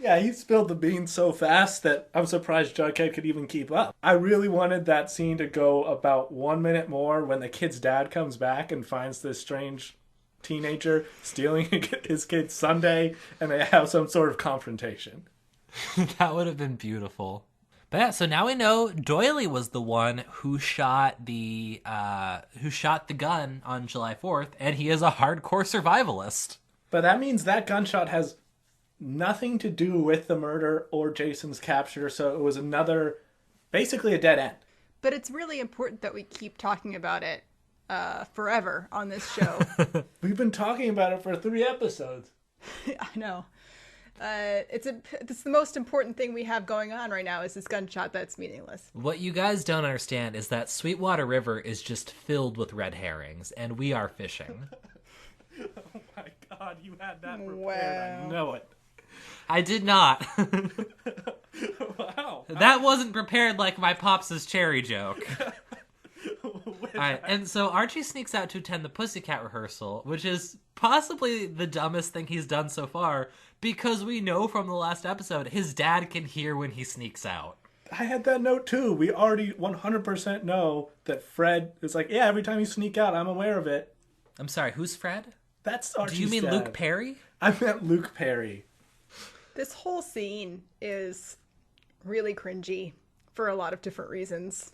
Yeah, he spilled the beans so fast that I'm surprised Jughead could even keep up. I really wanted that scene to go about 1 minute more when the kid's dad comes back and finds this strange teenager stealing his kid's sundae, and they have some sort of confrontation. That would have been beautiful. But yeah, so now we know Doily was the one who shot the gun on July 4th, and he is a hardcore survivalist. But that means that gunshot has nothing to do with the murder or Jason's capture, so it was basically a dead end. But it's really important that we keep talking about it forever on this show. We've been talking about it for 3 episodes. I know. It's the most important thing we have going on right now is this gunshot that's meaningless. What you guys don't understand is that Sweetwater River is just filled with red herrings, and we are fishing. Oh my god, you had that prepared. Wow. I know it. I did not. Wow. That wasn't prepared like my Pops' cherry joke. Alright, and so Archie sneaks out to attend the Pussycat rehearsal, which is possibly the dumbest thing he's done so far, because we know from the last episode his dad can hear when he sneaks out. I had that note too. We already 100% know that Fred is like, yeah, every time you sneak out, I'm aware of it. I'm sorry, who's Fred? That's Archie's Do you mean dad. Luke Perry? I meant Luke Perry. This whole scene is really cringy for a lot of different reasons.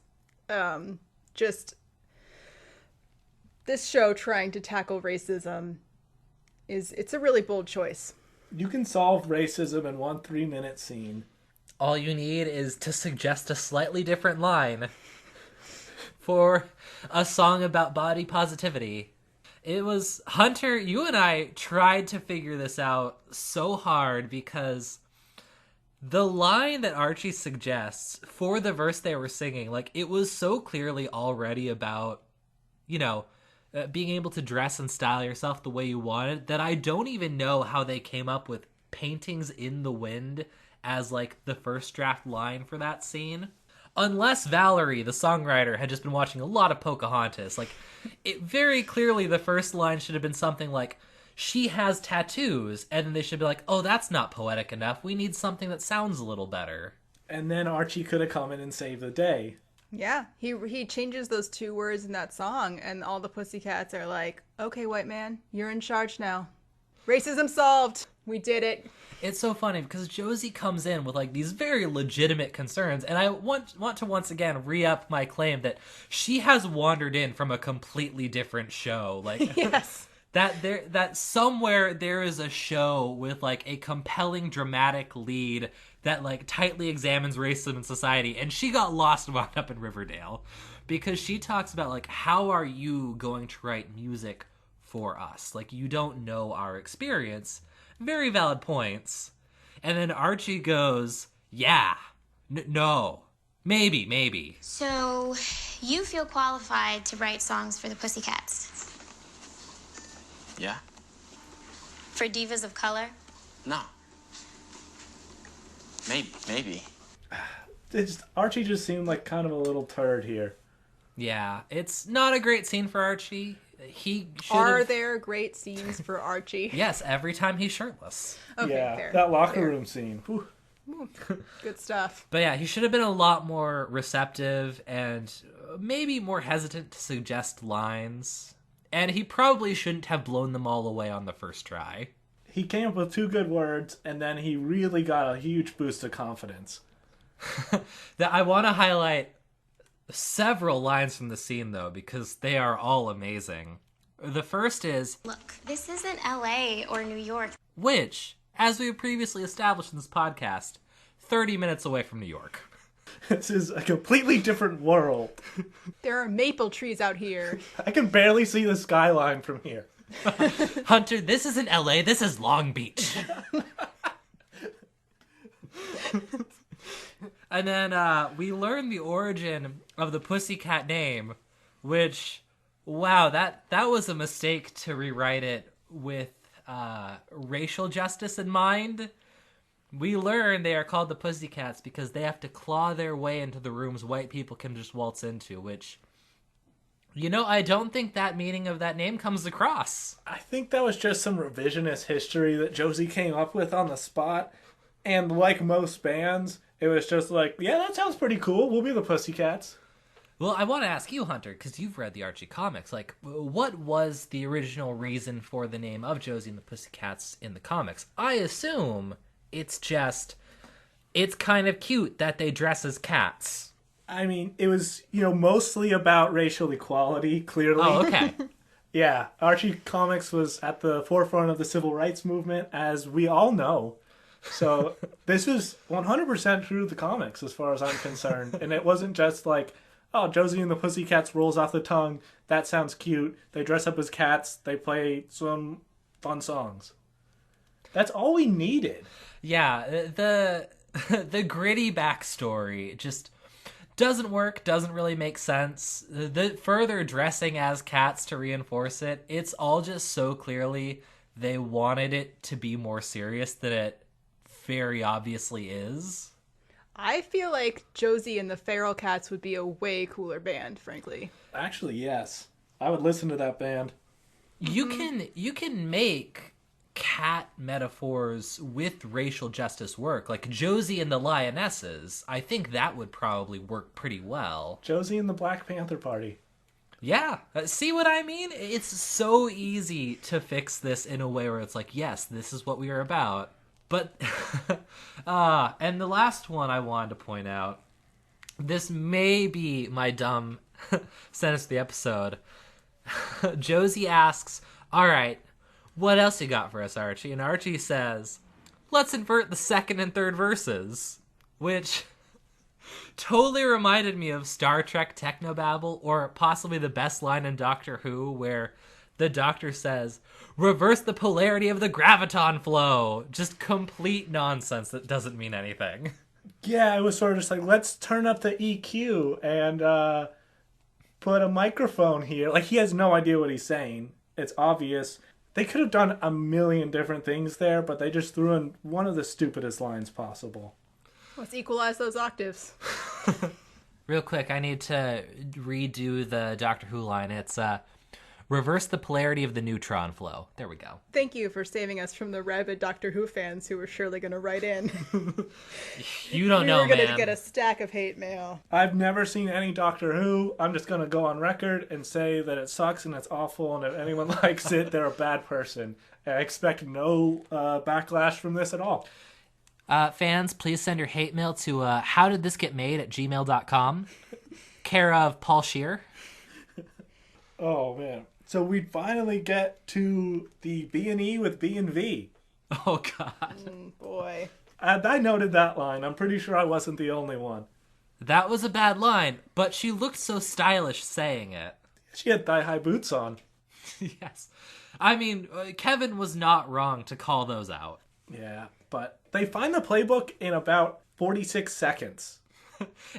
Just this show trying to tackle racism it's a really bold choice. You can solve racism in 1 3-minute scene. All you need is to suggest a slightly different line for a song about body positivity. It was, Hunter, you and I tried to figure this out so hard because the line that Archie suggests for the verse they were singing, like, it was so clearly already about, being able to dress and style yourself the way you wanted that I don't even know how they came up with paintings in the wind as, like, the first draft line for that scene. Unless Valerie, the songwriter, had just been watching a lot of Pocahontas. Like, it very clearly the first line should have been something like, she has tattoos, and then they should be like, oh, that's not poetic enough. We need something that sounds a little better. And then Archie could have come in and saved the day. Yeah, he changes those 2 words in that song, and all the Pussycats are like, okay, white man, you're in charge now. Racism solved. We did it. It's so funny because Josie comes in with like these very legitimate concerns, and I want to once again re-up my claim that she has wandered in from a completely different show. Like, yes. that somewhere there is a show with like a compelling dramatic lead that like tightly examines racism in society, and she got lost and wound up in Riverdale because she talks about like, how are you going to write music for us? Like, you don't know our experience. Very valid points. And then Archie goes, yeah, no, maybe. So, you feel qualified to write songs for the Pussycats? Yeah? For divas of color? No. Maybe. Archie just seemed like kind of a little turd here. Yeah, it's not a great scene for Archie. Are there great scenes for Archie? Yes, every time he's shirtless. Okay, yeah, fair. that locker room scene. Whew. Good stuff. But yeah, he should have been a lot more receptive and maybe more hesitant to suggest lines. And he probably shouldn't have blown them all away on the first try. He came up with 2 good words, and then he really got a huge boost of confidence. I want to highlight several lines from the scene, though, because they are all amazing. The first is, look, this isn't LA or New York. Which, as we have previously established in this podcast, 30 minutes away from New York. This is a completely different world. There are maple trees out here. I can barely see the skyline from here. Hunter, this isn't LA, this is Long Beach. And then we learn the origin of the Pussycat name, which, wow, that was a mistake to rewrite it with racial justice in mind. We learn they are called the Pussycats because they have to claw their way into the rooms white people can just waltz into, which, I don't think that meaning of that name comes across. I think that was just some revisionist history that Josie came up with on the spot. And like most bands, it was just like, yeah, that sounds pretty cool. We'll be the Pussycats. Well, I want to ask you, Hunter, because you've read the Archie comics. Like, what was the original reason for the name of Josie and the Pussycats in the comics? I assume it's kind of cute that they dress as cats. I mean, it was, mostly about racial equality, clearly. Oh, okay. Yeah, Archie Comics was at the forefront of the civil rights movement, as we all know. So this is 100% true to the comics, as far as I'm concerned. And it wasn't just like, oh, Josie and the Pussycats rolls off the tongue. That sounds cute. They dress up as cats. They play some fun songs. That's all we needed. Yeah, the gritty backstory just doesn't work, doesn't really make sense. The further dressing as cats to reinforce it, it's all just so clearly they wanted it to be more serious than it very obviously is. I feel like Josie and the Feral Cats would be a way cooler band, frankly. Actually, yes. I would listen to that band. You can make cat metaphors with racial justice work, like Josie and the Lionesses. I think that would probably work pretty well. Josie and the Black Panther Party. Yeah, see what I mean? It's so easy to fix this in a way where it's like, yes, this is what we are about. But, and the last one I wanted to point out, this may be my dumb sentence of the episode. Josie asks, all right, what else you got for us, Archie? And Archie says, let's invert the second and third verses, which totally reminded me of Star Trek Technobabble, or possibly the best line in Doctor Who, where the Doctor says, reverse the polarity of the graviton flow. Just complete nonsense that doesn't mean anything. Yeah, it was sort of just like, let's turn up the EQ and put a microphone here. Like, he has no idea what he's saying. It's obvious. They could have done a million different things there, but they just threw in one of the stupidest lines possible. Let's equalize those octaves. Real quick, I need to redo the Doctor Who line. It's, reverse the polarity of the neutron flow. There we go. Thank you for saving us from the rabid Doctor Who fans who were surely going to write in. You don't know, man. We're going to get a stack of hate mail. I've never seen any Doctor Who. I'm just going to go on record and say that it sucks and it's awful, and if anyone likes it, they're a bad person. I expect no backlash from this at all. Fans, please send your hate mail to howdidthisgetmade@gmail.com. Care of Paul Scheer. Oh, man. So we finally get to the B&E with B&V. Oh, God. Boy. I noted that line. I'm pretty sure I wasn't the only one. That was a bad line, but she looked so stylish saying it. She had thigh-high boots on. Yes. I mean, Kevin was not wrong to call those out. Yeah, but they find the playbook in about 46 seconds.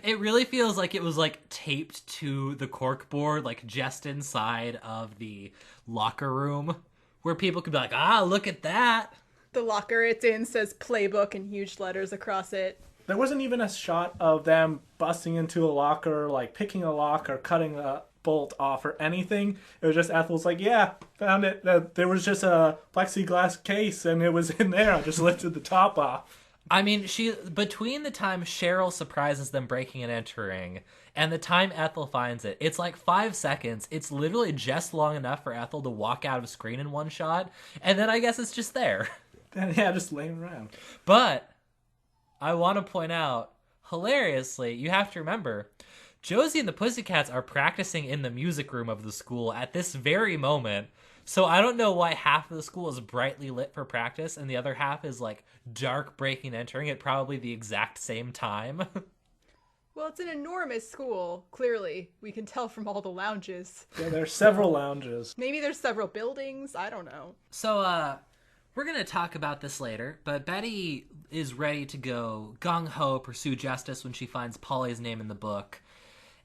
It really feels like it was like taped to the corkboard, like just inside of the locker room, where people could be like, look at that. The locker it's in says playbook in huge letters across it. There wasn't even a shot of them busting into a locker, like picking a lock or cutting a bolt off or anything. It was just Ethel's like, yeah, found it. There was just a plexiglass case and it was in there. I just lifted the top off. I mean, between the time Cheryl surprises them breaking and entering and the time Ethel finds it, it's like 5 seconds. It's literally just long enough for Ethel to walk out of screen in one shot, and then I guess it's just there. Yeah, just laying around. But I want to point out, hilariously, you have to remember, Josie and the Pussycats are practicing in the music room of the school at this very moment. So I don't know why half of the school is brightly lit for practice and the other half is like dark breaking and entering at probably the exact same time. Well, it's an enormous school, clearly. We can tell from all the lounges. Yeah, there's several lounges. Maybe there's several buildings. I don't know. So, we're going to talk about this later, but Betty is ready to go gung-ho pursue justice when she finds Polly's name in the book.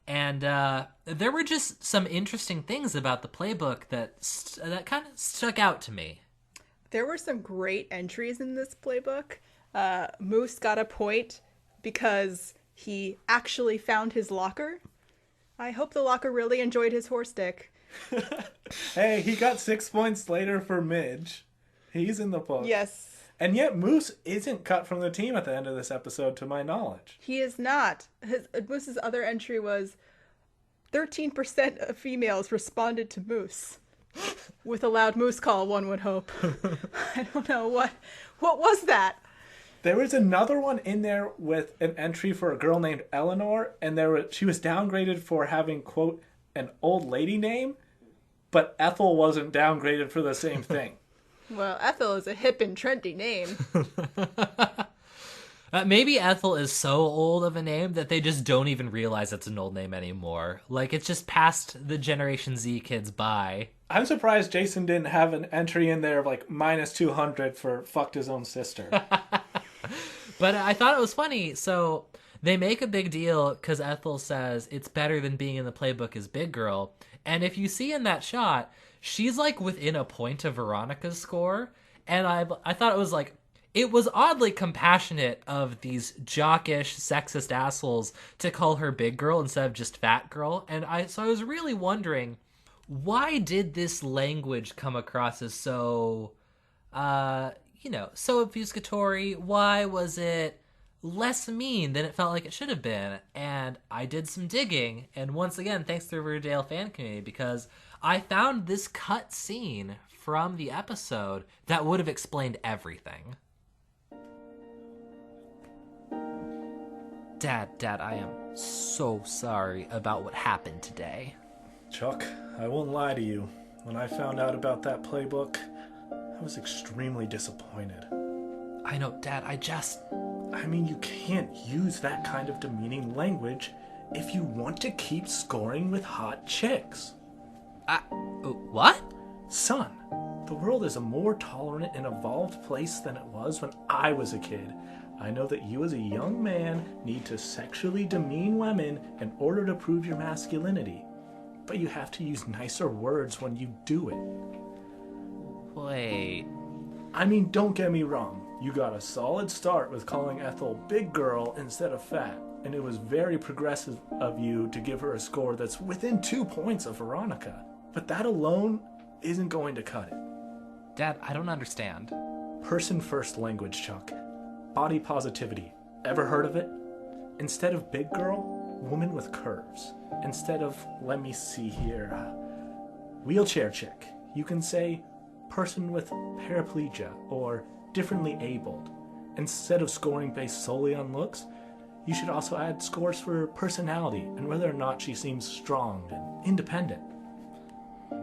And there were just some interesting things about the playbook that kind of stuck out to me. There were some great entries in this playbook. Moose got a point because he actually found his locker. I hope the locker really enjoyed his horse dick. Hey, he got 6 points later for Midge. He's in the book. Yes. And yet Moose isn't cut from the team at the end of this episode, to my knowledge. He is not. Moose's other entry was 13% of females responded to Moose. With a loud moose call, one would hope. I don't know. What was that? There was another one in there with an entry for a girl named Eleanor, and she was downgraded for having, quote, an old lady name, but Ethel wasn't downgraded for the same thing. Well, Ethel is a hip and trendy name. Maybe Ethel is so old of a name that they just don't even realize it's an old name anymore. Like, it's just passed the Generation Z kids by. I'm surprised Jason didn't have an entry in there of like minus 200 for fucked his own sister. But I thought it was funny. So they make a big deal because Ethel says it's better than being in the playbook as Big Girl. And if you see in that shot, she's like within a point of Veronica's score. And I thought it was like, it was oddly compassionate of these jockish, sexist assholes to call her Big Girl instead of just Fat Girl. And so I was really wondering, why did this language come across as so, so obfuscatory? Why was it less mean than it felt like it should have been? And I did some digging, and once again, thanks to the Riverdale fan community, because I found this cut scene from the episode that would have explained everything. Dad, I am so sorry about what happened today. Chuck, I won't lie to you. When I found out about that playbook, I was extremely disappointed. I know, Dad, I mean, you can't use that kind of demeaning language if you want to keep scoring with hot chicks. What? Son, the world is a more tolerant and evolved place than it was when I was a kid. I know that you as a young man need to sexually demean women in order to prove your masculinity. But you have to use nicer words when you do it. Wait. I mean, don't get me wrong. You got a solid start with calling Ethel Big Girl instead of Fat. And it was very progressive of you to give her a score that's within 2 points of Veronica. But that alone isn't going to cut it. Dad, I don't understand. Person first language, Chuck. Body positivity. Ever heard of it? Instead of Big Girl, woman with curves. Instead of, let me see here, wheelchair chick, you can say person with paraplegia or differently abled. Instead of scoring based solely on looks, you should also add scores for personality and whether or not she seems strong and independent.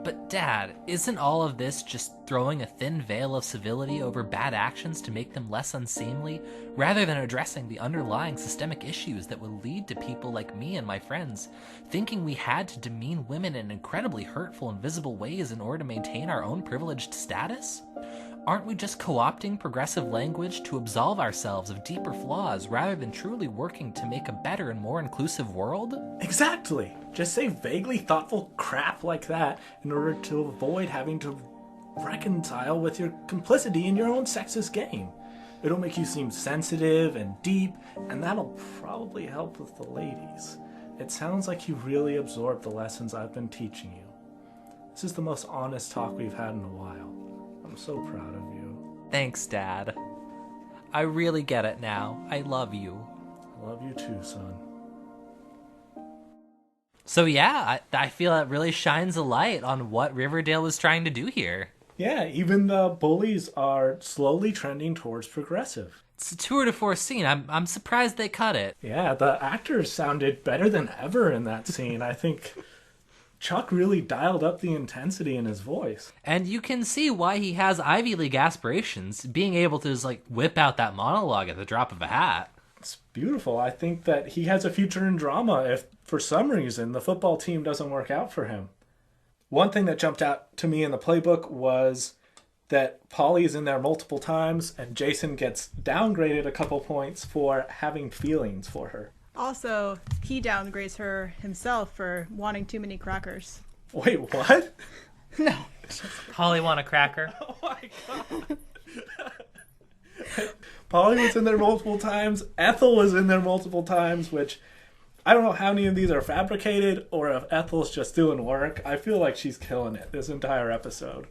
But Dad, isn't all of this just throwing a thin veil of civility over bad actions to make them less unseemly, rather than addressing the underlying systemic issues that would lead to people like me and my friends thinking we had to demean women in incredibly hurtful and visible ways in order to maintain our own privileged status? Aren't we just co-opting progressive language to absolve ourselves of deeper flaws rather than truly working to make a better and more inclusive world? Exactly! Just say vaguely thoughtful crap like that in order to avoid having to reconcile with your complicity in your own sexist game. It'll make you seem sensitive and deep, and that'll probably help with the ladies. It sounds like you really absorbed the lessons I've been teaching you. This is the most honest talk we've had in a while. I'm so proud of you. Thanks, Dad. I really get it now. I love you. I love you too, son. So yeah, I feel it really shines a light on what Riverdale was trying to do here. Yeah, even the bullies are slowly trending towards progressive. It's a tour de force scene. I'm surprised they cut it. Yeah, the actors sounded better than ever in that scene. I think Chuck really dialed up the intensity in his voice. And you can see why he has Ivy League aspirations, being able to just whip out that monologue at the drop of a hat. It's beautiful. I think that he has a future in drama if, for some reason, the football team doesn't work out for him. One thing that jumped out to me in the playbook was that Polly's in there multiple times, and Jason gets downgraded a couple points for having feelings for her. Also, he downgrades her himself for wanting too many crackers. Wait, what? No. Polly want a cracker? Oh my god. Polly was in there multiple times. Ethel was in there multiple times, which I don't know how many of these are fabricated or if Ethel's just doing work. I feel like she's killing it this entire episode.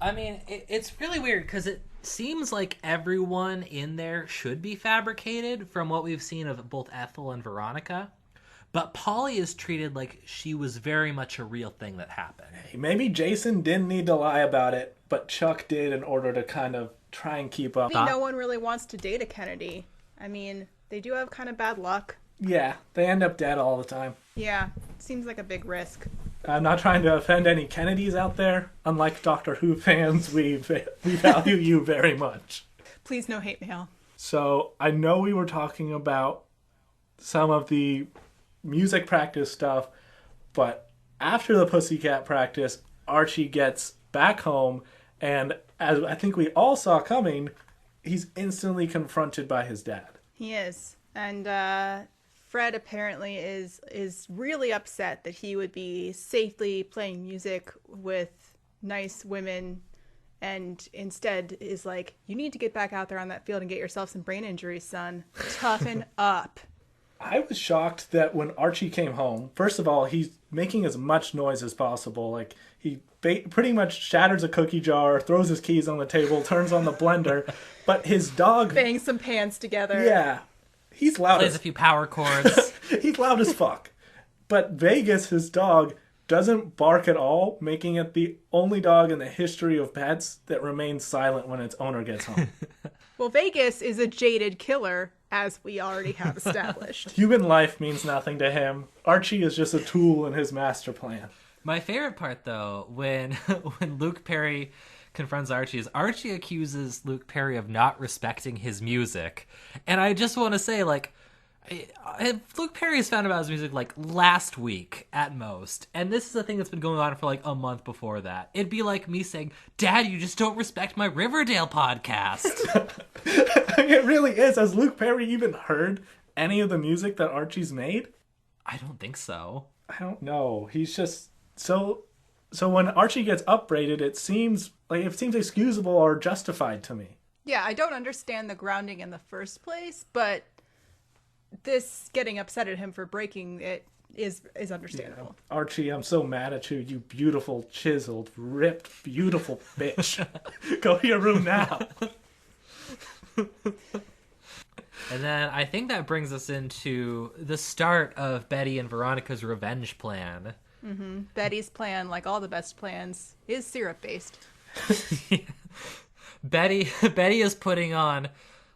I mean, it's really weird because it seems like everyone in there should be fabricated from what we've seen of both Ethel and Veronica. But Polly is treated like she was very much a real thing that happened. Maybe Jason didn't need to lie about it, but Chuck did in order to kind of try and keep up. I mean, no one really wants to date a Kennedy. I mean, they do have kind of bad luck. Yeah, they end up dead all the time. Yeah, seems like a big risk. I'm not trying to offend any Kennedys out there. Unlike Doctor Who fans, we value you very much. Please no hate mail. So I know we were talking about some of the music practice stuff, but after the Pussycat practice, Archie gets back home, and as I think we all saw coming, he's instantly confronted by his dad. He is. And Fred apparently is really upset that he would be safely playing music with nice women, and instead is like, you need to get back out there on that field and get yourself some brain injuries, son. Toughen up. I was shocked that when Archie came home, first of all, he's making as much noise as possible. Like, he pretty much shatters a cookie jar, throws his keys on the table, turns on the blender, but his dog... bangs some pans together. Yeah. He's loud. Plays a few power chords. He's loud as fuck. But Vegas, his dog, doesn't bark at all, making it the only dog in the history of pets that remains silent when its owner gets home. Well, Vegas is a jaded killer, as we already have established. Human life means nothing to him. Archie is just a tool in his master plan. My favorite part, though, when Luke Perry confronts Archie, is Archie accuses Luke Perry of not respecting his music. And I just want to say, like, Luke Perry has found about his music, like, last week at most. And this is a thing that's been going on for, like, a month before that. It'd be like me saying, Dad, you just don't respect my Riverdale podcast. It really is. Has Luke Perry even heard any of the music that Archie's made? I don't think so. I don't know. He's just so when Archie gets upbraided, it seems excusable or justified to me. Yeah, I don't understand the grounding in the first place, but this getting upset at him for breaking it is understandable. Yeah. Archie, I'm so mad at you, you beautiful, chiseled, ripped, beautiful bitch. Go to your room now. And then I think that brings us into the start of Betty and Veronica's revenge plan. Mm-hmm. Betty's plan, like all the best plans, is syrup-based. Betty is putting on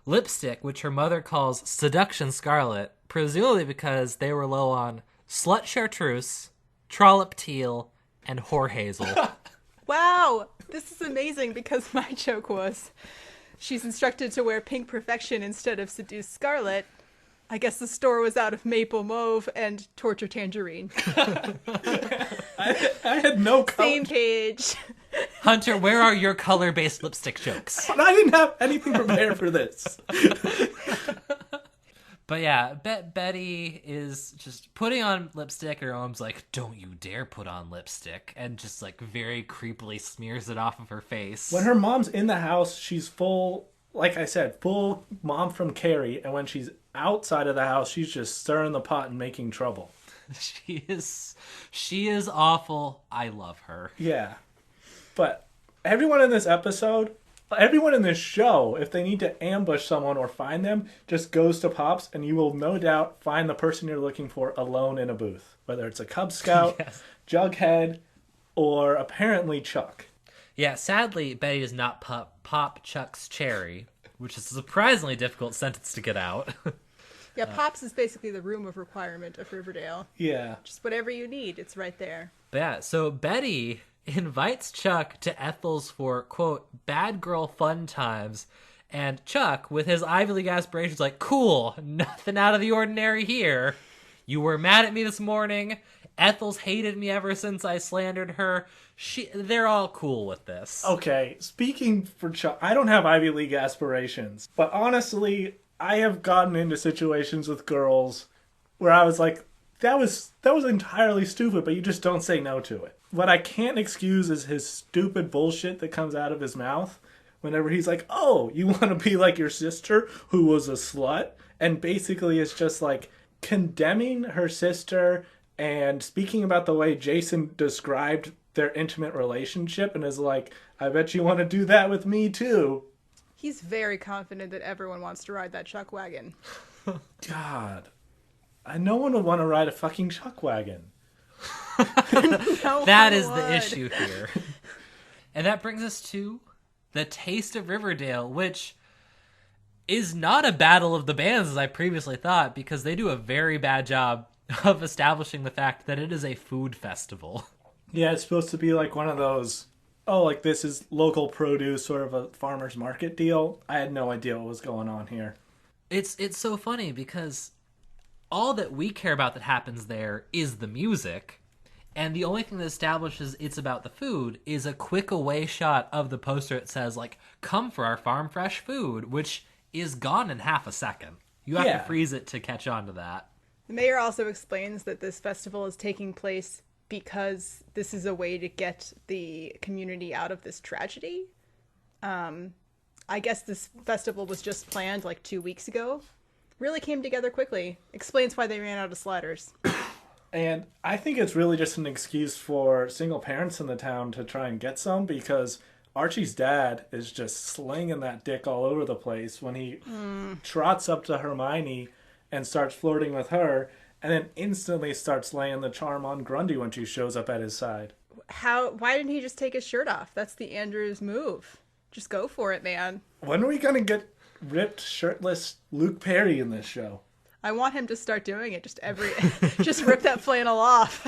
lipstick, which her mother calls Seduction Scarlet, presumably because they were low on Slut Chartreuse, Trollop Teal, and Whore Hazel. Wow! This is amazing because my joke was, she's instructed to wear Pink Perfection instead of Seduce Scarlet. I guess the store was out of Maple Mauve and Torture Tangerine. I had no color. Same page. Hunter, where are your color-based lipstick jokes? I didn't have anything prepared for this. But yeah, Betty is just putting on lipstick. Her mom's like, don't you dare put on lipstick. And just like very creepily smears it off of her face. When her mom's in the house, she's full, like I said, full mom from Carrie. And when she's outside of the house, she's just stirring the pot and making trouble. She is awful. I love her. Yeah. But everyone in this episode, everyone in this show, if they need to ambush someone or find them, just goes to Pops, and you will no doubt find the person you're looking for alone in a booth. Whether it's a Cub Scout, yes, Jughead, or apparently Chuck. Yeah, sadly, Betty does not pop Chuck's cherry, which is a surprisingly difficult sentence to get out. Yeah, Pops is basically the room of requirement of Riverdale. Yeah. Just whatever you need, it's right there. But yeah, so Betty invites Chuck to Ethel's for, quote, bad girl fun times. And Chuck, with his Ivy League aspirations, like, cool, nothing out of the ordinary here. You were mad at me this morning. Ethel's hated me ever since I slandered her. They're all cool with this. Okay, speaking for Chuck, I don't have Ivy League aspirations. But honestly, I have gotten into situations with girls where I was like, that was entirely stupid, but you just don't say no to it. What I can't excuse is his stupid bullshit that comes out of his mouth. whenever he's like, oh, you want to be like your sister who was a slut? And basically it's just like condemning her sister and speaking about the way Jason described their intimate relationship and is like, I bet you want to do that with me too. He's very confident that everyone wants to ride that chuck wagon. God. No one would want to ride a fucking chuck wagon. That is the issue here. And that brings us to the Taste of Riverdale, which is not a battle of the bands as I previously thought, because they do a very bad job of establishing the fact that it is a food festival. Yeah, it's supposed to be like one of those, oh, like this is local produce, sort of a farmer's market deal. I had no idea what was going on here. It's so funny because all that we care about that happens there is the music. And the only thing that establishes it's about the food is a quick away shot of the poster that says, like, come for our farm fresh food, which is gone in half a second. You have to freeze it to catch on to that. The mayor also explains that this festival is taking place because this is a way to get the community out of this tragedy. I guess this festival was just planned like 2 weeks ago. Really came together quickly. Explains why they ran out of sliders. And I think it's really just an excuse for single parents in the town to try and get some, because Archie's dad is just slinging that dick all over the place when he trots up to Hermione and starts flirting with her, and then instantly starts laying the charm on Grundy when she shows up at his side. Why didn't he just take his shirt off? That's the Andrews move. Just go for it, man. When are we going to get ripped, shirtless Luke Perry in this show? I want him to start doing it. Just rip that flannel off.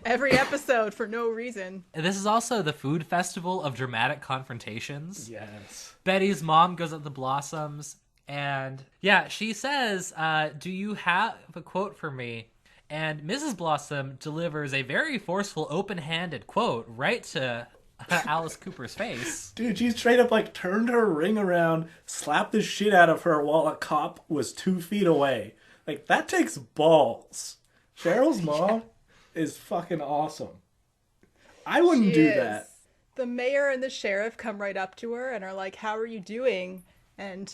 Every episode for no reason. And this is also the food festival of dramatic confrontations. Yes. Betty's mom goes up the Blossoms, and yeah, she says, do you have a quote for me? And Mrs. Blossom delivers a very forceful, open-handed quote right to Alice Cooper's face. Dude, she straight up like turned her ring around, slapped the shit out of her while a cop was 2 feet away. Like, that takes balls. Cheryl's mom is fucking awesome. I wouldn't do that. The mayor and the sheriff come right up to her and are like, how are you doing? And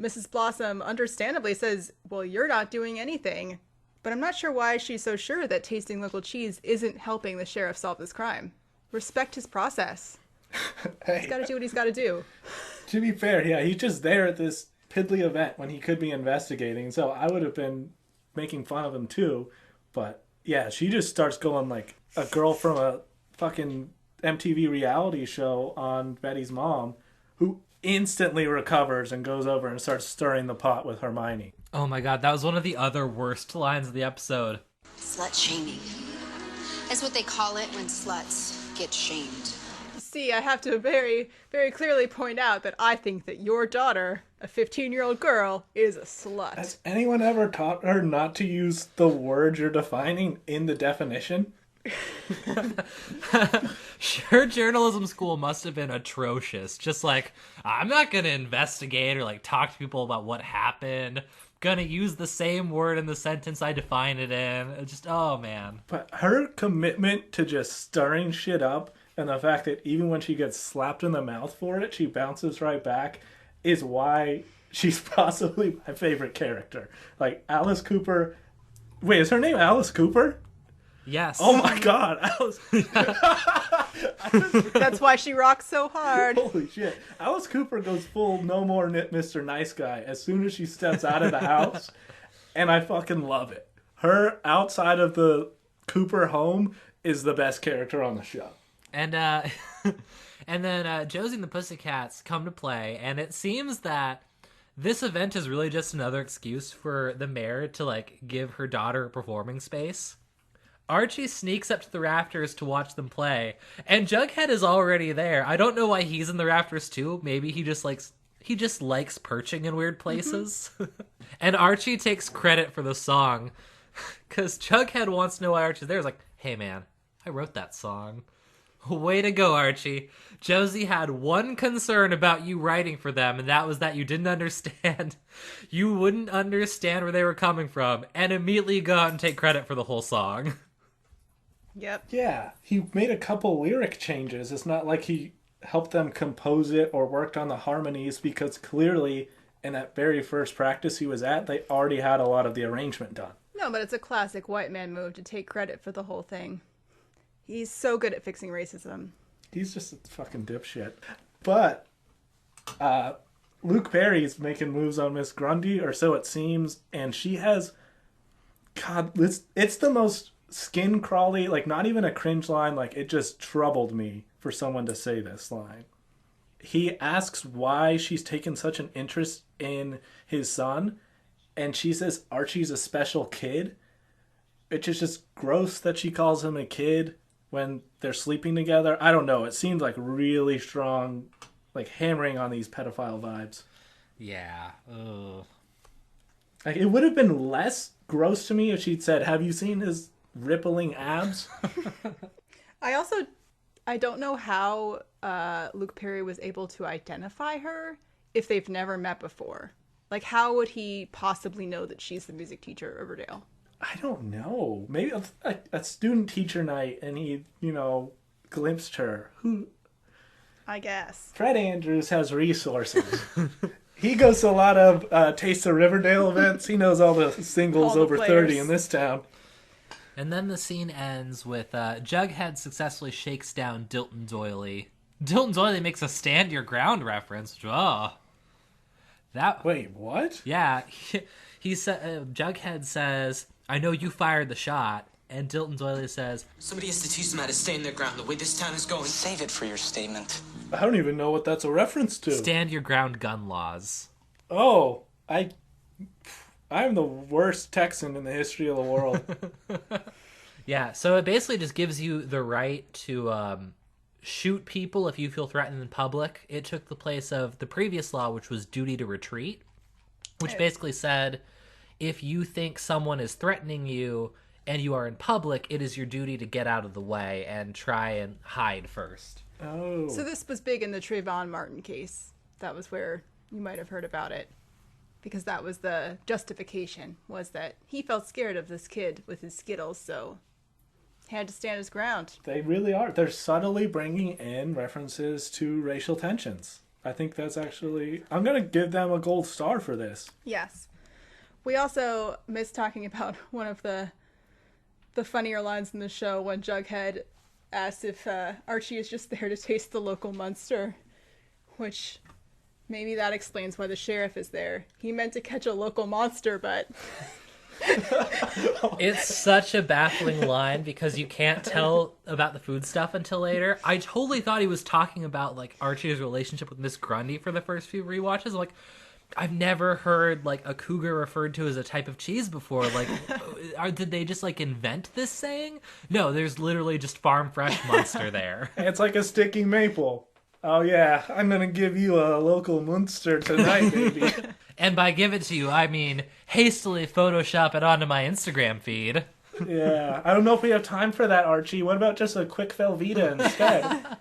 Mrs. Blossom understandably says, well, you're not doing anything. But I'm not sure why she's so sure that tasting local cheese isn't helping the sheriff solve this crime. Respect his process. Hey, he's got to do what he's got to do. To be fair, yeah, he's just there at this piddly event when he could be investigating, so I would have been making fun of him too. But yeah, she just starts going like a girl from a fucking MTV reality show on Betty's mom, who instantly recovers and goes over and starts stirring the pot with Hermione. Oh my god, that was one of the other worst lines of the episode. Slut shaming. That's what they call it when sluts get shamed. See, I have to very, very clearly point out that I think that your daughter, a 15-year-old girl, is a slut. Has anyone ever taught her not to use the word you're defining in the definition? Her journalism school must have been atrocious. Just like, I'm not going to investigate or like talk to people about what happened. Gonna use the same word in the sentence I define it in. Just, oh man. But her commitment to just stirring shit up, and the fact that even when she gets slapped in the mouth for it, she bounces right back, is why she's possibly my favorite character. Like, Alice Cooper... Wait, is her name Alice Cooper? Yes. Oh my god, Alice... That's why she rocks so hard. Holy shit. Alice Cooper goes full no more Mr. Nice Guy as soon as she steps out of the house, and I fucking love it. Her outside of the Cooper home is the best character on the show. And and then Josie and the Pussycats come to play, and it seems that this event is really just another excuse for the mayor to like give her daughter a performing space. Archie sneaks up to the rafters to watch them play, and Jughead is already there. I don't know why he's in the rafters too. Maybe he just likes perching in weird places. And Archie takes credit for the song because Jughead wants to know why Archie's there. He's like, hey man, I wrote that song. Way to go, Archie. Josie had one concern about you writing for them, and that was that you didn't understand. You wouldn't understand where they were coming from, and immediately go out and take credit for the whole song. Yep. Yeah, he made a couple lyric changes. It's not like he helped them compose it or worked on the harmonies, because clearly in that very first practice he was at, they already had a lot of the arrangement done. No, but it's a classic white man move to take credit for the whole thing. He's so good at fixing racism. He's just a fucking dipshit. But Luke Perry's making moves on Miss Grundy, or so it seems, and she has... God, it's the most skin crawly, like not even a cringe line, like it just troubled me for someone to say this line. He asks why she's taken such an interest in his son, and she says Archie's a special kid. It's just gross that she calls him a kid when they're sleeping together. I don't know, it seemed like really strong, like hammering on these pedophile vibes. Yeah. Ugh. Like, it would have been less gross to me if she'd said, have you seen his rippling abs? I don't know how Luke Perry was able to identify her if they've never met before. Like, how would he possibly know that she's the music teacher at Riverdale? I don't know. Maybe a student teacher night and he, glimpsed her. Who? I guess. Fred Andrews has resources. He goes to a lot of Taste of Riverdale events. He knows all the singles over 30 in this town. And then the scene ends with Jughead successfully shakes down Dilton Doily. Dilton Doily makes a stand your ground reference. Oh. Wait, what? Yeah. He said, Jughead says, I know you fired the shot. And Dilton Doily says, somebody has to teach them how to stand their ground the way this town is going. Save it for your statement. I don't even know what that's a reference to. Stand your ground gun laws. Oh, I'm the worst Texan in the history of the world. Yeah, so it basically just gives you the right to shoot people if you feel threatened in public. It took the place of the previous law, which was duty to retreat, which basically said if you think someone is threatening you and you are in public, it is your duty to get out of the way and try and hide first. Oh. So this was big in the Trayvon Martin case. That was where you might have heard about it. Because that was the justification, was that he felt scared of this kid with his Skittles, so he had to stand his ground. They really are. They're subtly bringing in references to racial tensions. I think that's actually... I'm going to give them a gold star for this. Yes. We also missed talking about one of the funnier lines in the show when Jughead asks if Archie is just there to taste the local Munster, which maybe that explains why the sheriff is there. He meant to catch a local monster, but... It's such a baffling line because you can't tell about the food stuff until later. I totally thought he was talking about like Archie's relationship with Miss Grundy for the first few rewatches. Like, I've never heard like a cougar referred to as a type of cheese before. Like, did they just like invent this saying? No, there's literally just farm fresh Munster there. It's like a sticky maple. Oh yeah, I'm gonna give you a local Munster tonight, baby. And by give it to you, I mean hastily Photoshop it onto my Instagram feed. Yeah, I don't know if we have time for that, Archie. What about just a quick Velveeta instead?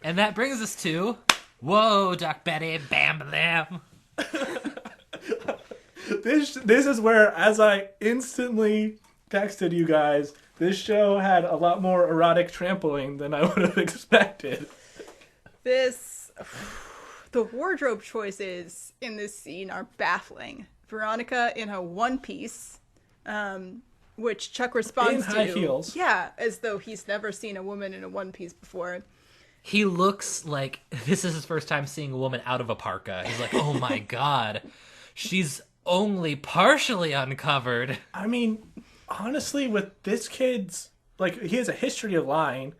And that brings us to... Whoa, Duck Betty, bam bam. This is where, as I instantly texted you guys, this show had a lot more erotic trampling than I would have expected. The wardrobe choices in this scene are baffling. Veronica in a one-piece, which Chuck responds in high heels. Yeah, as though he's never seen a woman in a one-piece before. He looks like this is his first time seeing a woman out of a parka. He's like, oh my god, she's only partially uncovered. I mean, honestly, with this kid's, like, he has a history of lying.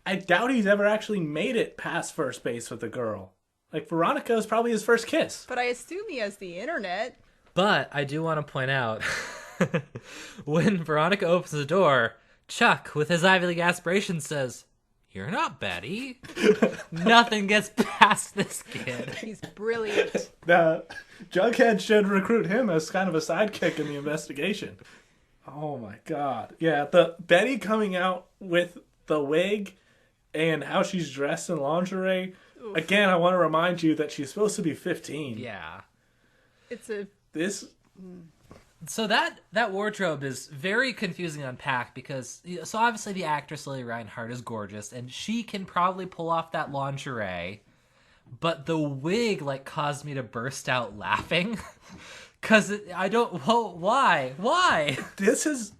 I doubt he's ever actually made it past first base with a girl. Like, Veronica is probably his first kiss. But I assume he has the internet. But I do want to point out, when Veronica opens the door, Chuck, with his Ivy League aspirations, says... You're not Betty. Nothing gets past this kid. He's brilliant. Jughead should recruit him as kind of a sidekick in the investigation. Oh my god. Yeah, the Betty coming out with the wig and how she's dressed in lingerie. Oof. Again, I want to remind you that she's supposed to be 15. Yeah. It's a... So that wardrobe is very confusing to unpack because, so obviously the actress Lily Reinhart is gorgeous and she can probably pull off that lingerie, but the wig like caused me to burst out laughing because why? This is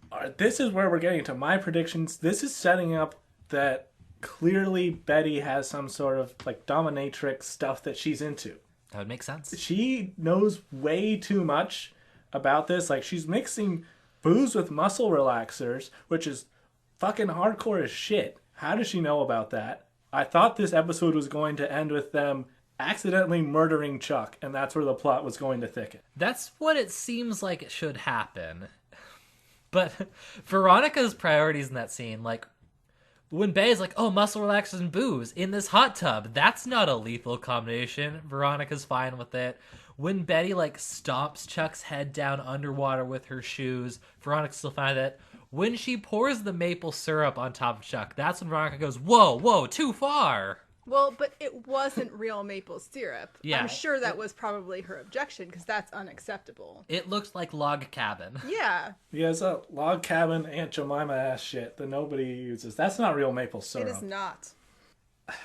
where we're getting to my predictions. This is setting up that clearly Betty has some sort of like dominatrix stuff that she's into. That would make sense. She knows way too much about this. Like, she's mixing booze with muscle relaxers, which is fucking hardcore as shit. How does she know about that? I thought this episode was going to end with them accidentally murdering Chuck, and that's where the plot was going to thicken. That's what it seems like it should happen. But Veronica's priorities in that scene, like, when Betty's like, oh, muscle relaxers and booze in this hot tub, that's not a lethal combination. Veronica's fine with it. When Betty, like, stomps Chuck's head down underwater with her shoes, Veronica's still fine with it. When she pours the maple syrup on top of Chuck, that's when Veronica goes, whoa, too far. Well, but it wasn't real maple syrup. Yeah. I'm sure that was probably her objection, because that's unacceptable. It looked like log cabin. Yeah. Yeah, it's a log cabin Aunt Jemima ass shit that nobody uses. That's not real maple syrup. It is not.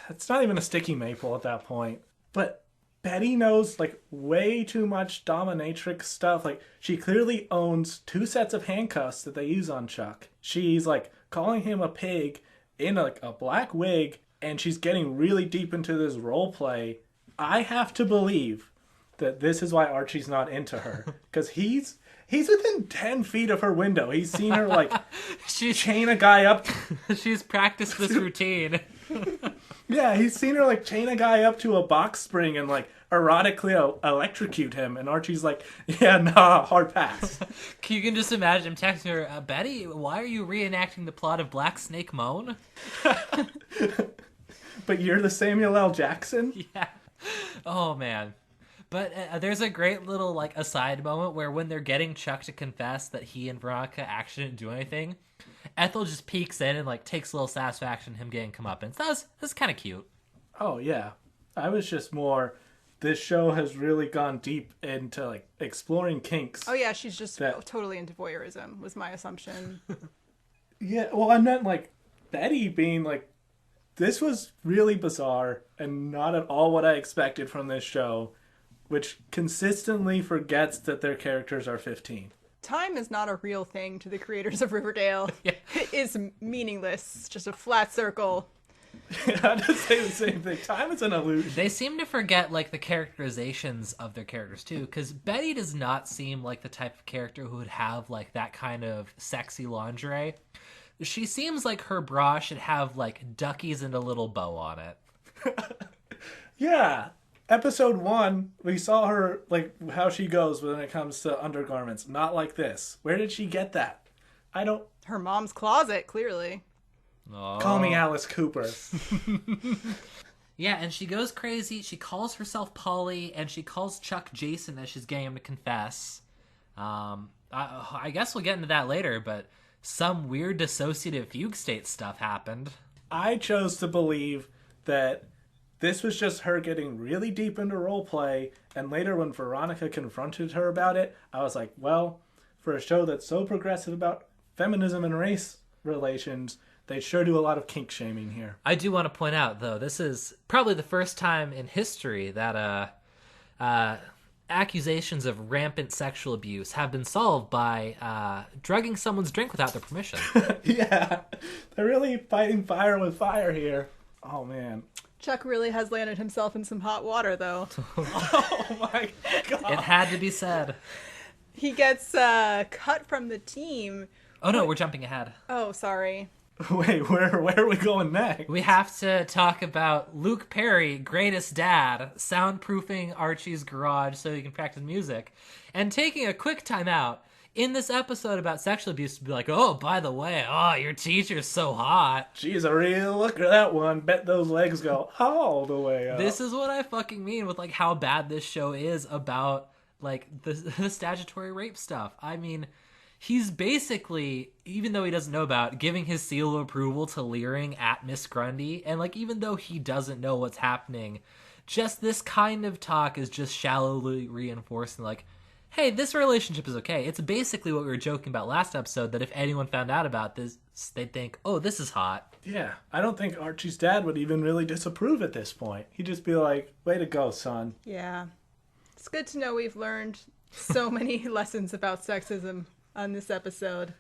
It's not even a sticky maple at that point. But Betty knows, like, way too much dominatrix stuff. Like, she clearly owns 2 sets of handcuffs that they use on Chuck. She's, like, calling him a pig in, like, a black wig, and she's getting really deep into this role play. I have to believe that this is why Archie's not into her. Because he's within 10 feet of her window. He's seen her, like, chain a guy up. She's practiced this routine. Yeah, he's seen her, like, chain a guy up to a box spring and, like, erotically electrocute him. And Archie's like, yeah, nah, hard pass. You can just imagine him texting her, Betty, why are you reenacting the plot of Black Snake Moan? But you're the Samuel L. Jackson? Yeah. Oh, man. But there's a great little, like, aside moment where when they're getting Chuck to confess that he and Veronica actually didn't do anything, Ethel just peeks in and, like, takes a little satisfaction in him getting comeuppance. That's kind of cute. Oh, yeah. I was just more... This show has really gone deep into, like, exploring kinks. Oh, yeah, she's just totally into voyeurism, was my assumption. Yeah, well, I meant, like, Betty being, like... This was really bizarre and not at all what I expected from this show, which consistently forgets that their characters are 15. Time is not a real thing to the creators of Riverdale. Yeah. It is meaningless. It's just a flat circle. I just say the same thing. Time is an illusion. They seem to forget, like, the characterizations of their characters, too, because Betty does not seem like the type of character who would have, like, that kind of sexy lingerie. She seems like her bra should have, like, duckies and a little bow on it. Yeah. Episode 1, we saw her, like, how she goes when it comes to undergarments. Not like this. Where did she get that? I don't... Her mom's closet, clearly. Oh. Call me Alice Cooper. Yeah, and she goes crazy. She calls herself Polly, and she calls Chuck Jason as she's getting him to confess. I guess we'll get into that later, but some weird dissociative fugue state stuff happened. I chose to believe that this was just her getting really deep into roleplay, and later when Veronica confronted her about it, I was like, well, for a show that's so progressive about feminism and race relations, they sure do a lot of kink shaming here. I do want to point out, though, this is probably the first time in history that accusations of rampant sexual abuse have been solved by drugging someone's drink without their permission. Yeah, they're really fighting fire with fire here. Oh, man. Chuck really has landed himself in some hot water, though. Oh, my God. It had to be said. He gets cut from the team. Oh, no, we're jumping ahead. Oh, sorry. Wait, where are we going next? We have to talk about Luke Perry, greatest dad, soundproofing Archie's garage so he can practice music, and taking a quick time out in this episode about sexual abuse to be like, oh, by the way, your teacher's so hot. She's a real look at that one. Bet those legs go all the way up. This is what I fucking mean with, like, how bad this show is about, like, the statutory rape stuff. I mean, he's basically, even though he doesn't know about it, giving his seal of approval to leering at Miss Grundy. And, like, even though he doesn't know what's happening, just this kind of talk is just shallowly reinforcing, like, hey, this relationship is okay. It's basically what we were joking about last episode, that if anyone found out about this, they'd think, oh, this is hot. Yeah, I don't think Archie's dad would even really disapprove at this point. He'd just be like, way to go, son. Yeah. It's good to know we've learned so many lessons about sexism on this episode.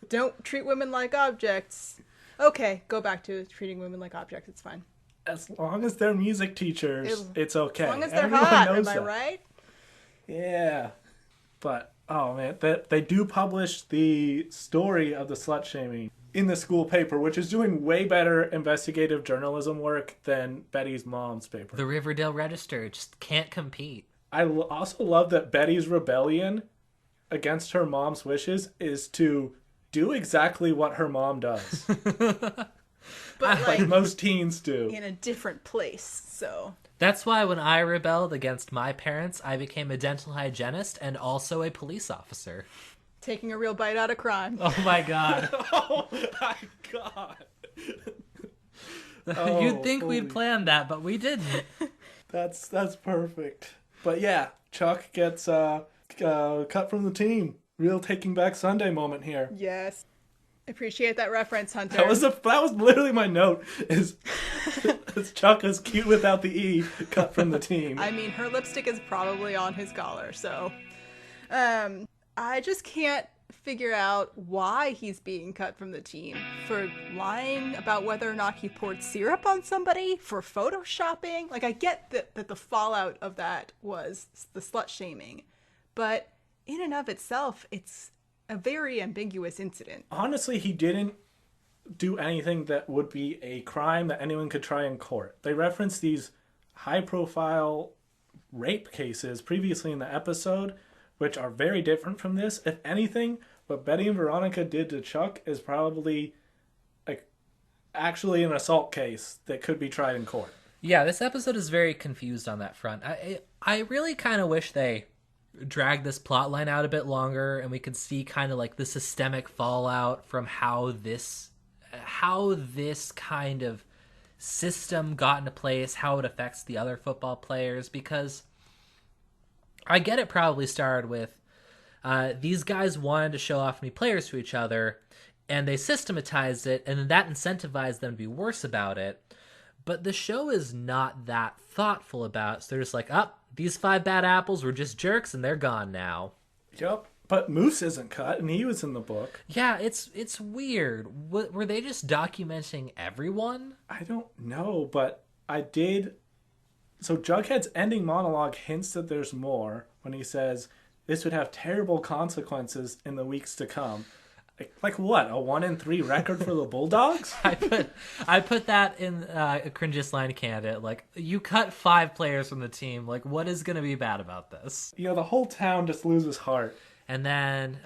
Don't treat women like objects. Okay, go back to treating women like objects. It's fine. As long as they're music teachers, it's okay. As long as they're Everyone hot, knows am I that. right? Yeah. But, oh man, they do publish the story of the slut-shaming in the school paper, which is doing way better investigative journalism work than Betty's mom's paper. The Riverdale Register just can't compete. I also love that Betty's rebellion against her mom's wishes is to do exactly what her mom does. But like most teens do. In a different place, so... That's why when I rebelled against my parents, I became a dental hygienist and also a police officer. Taking a real bite out of crime. Oh my god. Oh my god. You'd think we'd planned that, but we didn't. That's perfect. But yeah, Chuck gets cut from the team. Real Taking Back Sunday moment here. Yes. Appreciate that reference, Hunter. That was literally my note. Is Chuck is cute without the E, cut from the team. I mean, her lipstick is probably on his collar, so I just can't figure out why he's being cut from the team. For lying about whether or not he poured syrup on somebody, for photoshopping. Like, I get that the fallout of that was the slut shaming, but in and of itself, it's a very ambiguous incident. Honestly, he didn't do anything that would be a crime that anyone could try in court. They referenced these high-profile rape cases previously in the episode, which are very different from this. If anything, what Betty and Veronica did to Chuck is probably actually an assault case that could be tried in court. Yeah, this episode is very confused on that front. I really kind of wish they drag this plot line out a bit longer and we could see kind of like the systemic fallout from how this kind of system got into place, how it affects the other football players, because I get it probably started with these guys wanted to show off new players to each other and they systematized it, and then that incentivized them to be worse about it. But the show is not that thoughtful about it. So they're just like, these 5 bad apples were just jerks and they're gone now. Yep. But Moose isn't cut and he was in the book. Yeah, it's weird. Were they just documenting everyone? I don't know, but I did. So Jughead's ending monologue hints that there's more when he says this would have terrible consequences in the weeks to come. Like what? A 1-3 record for the Bulldogs? I put that in a cringiest line candidate. Like, you cut 5 players from the team. Like, what is going to be bad about this? You know, the whole town just loses heart. And then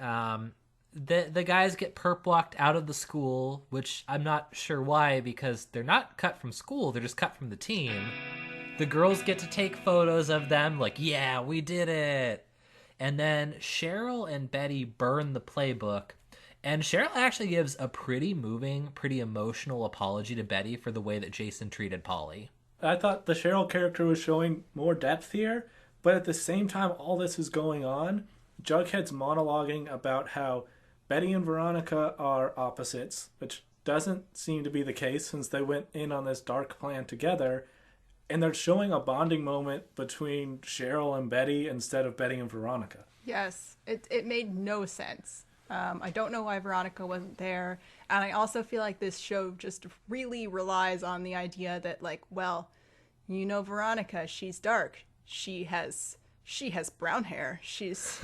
the guys get perp walked out of the school, which I'm not sure why, because they're not cut from school. They're just cut from the team. The girls get to take photos of them. Like, yeah, we did it. And then Cheryl and Betty burn the playbook. And Cheryl actually gives a pretty moving, pretty emotional apology to Betty for the way that Jason treated Polly. I thought the Cheryl character was showing more depth here, but at the same time all this is going on, Jughead's monologuing about how Betty and Veronica are opposites, which doesn't seem to be the case since they went in on this dark plan together, and they're showing a bonding moment between Cheryl and Betty instead of Betty and Veronica. Yes, it made no sense. I don't know why Veronica wasn't there. And I also feel like this show just really relies on the idea that, like, well, you know Veronica, she's dark. She has brown hair. She's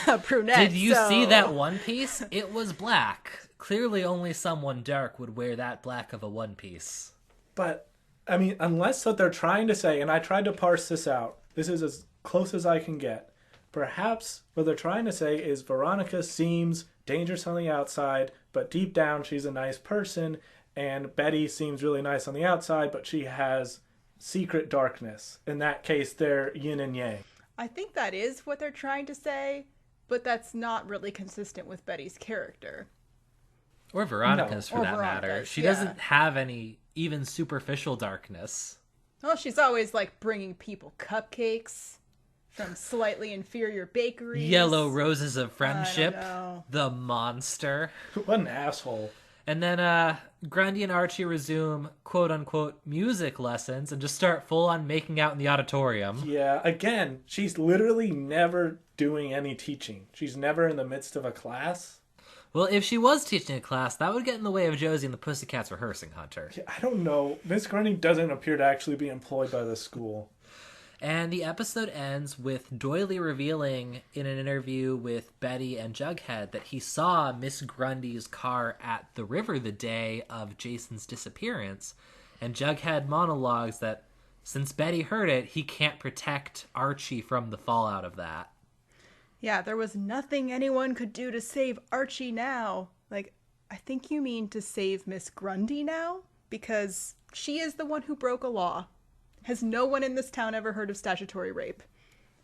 a brunette. Did you see that one piece? It was black. Clearly only someone dark would wear that black of a one piece. But, I mean, unless what they're trying to say, and I tried to parse this out, this is as close as I can get. Perhaps what they're trying to say is Veronica seems dangerous on the outside, but deep down she's a nice person, and Betty seems really nice on the outside, but she has secret darkness. In that case, they're yin and yang. I think that is what they're trying to say, but that's not really consistent with Betty's character. Or Veronica's, for that matter. She doesn't have any even superficial darkness. Well, she's always, like, bringing people cupcakes, from slightly inferior bakeries. Yellow Roses of Friendship. I don't know. The monster. What an asshole. And then Grundy and Archie resume quote-unquote music lessons and just start full-on making out in the auditorium. Yeah, again, she's literally never doing any teaching. She's never in the midst of a class. Well, if she was teaching a class, that would get in the way of Josie and the Pussycats rehearsing, Hunter. Yeah, I don't know. Miss Grundy doesn't appear to actually be employed by the school. And the episode ends with Doily revealing in an interview with Betty and Jughead that he saw Miss Grundy's car at the river the day of Jason's disappearance. And Jughead monologues that since Betty heard it, he can't protect Archie from the fallout of that. Yeah, there was nothing anyone could do to save Archie now. Like, I think you mean to save Miss Grundy now? Because she is the one who broke a law. Has no one in this town ever heard of statutory rape?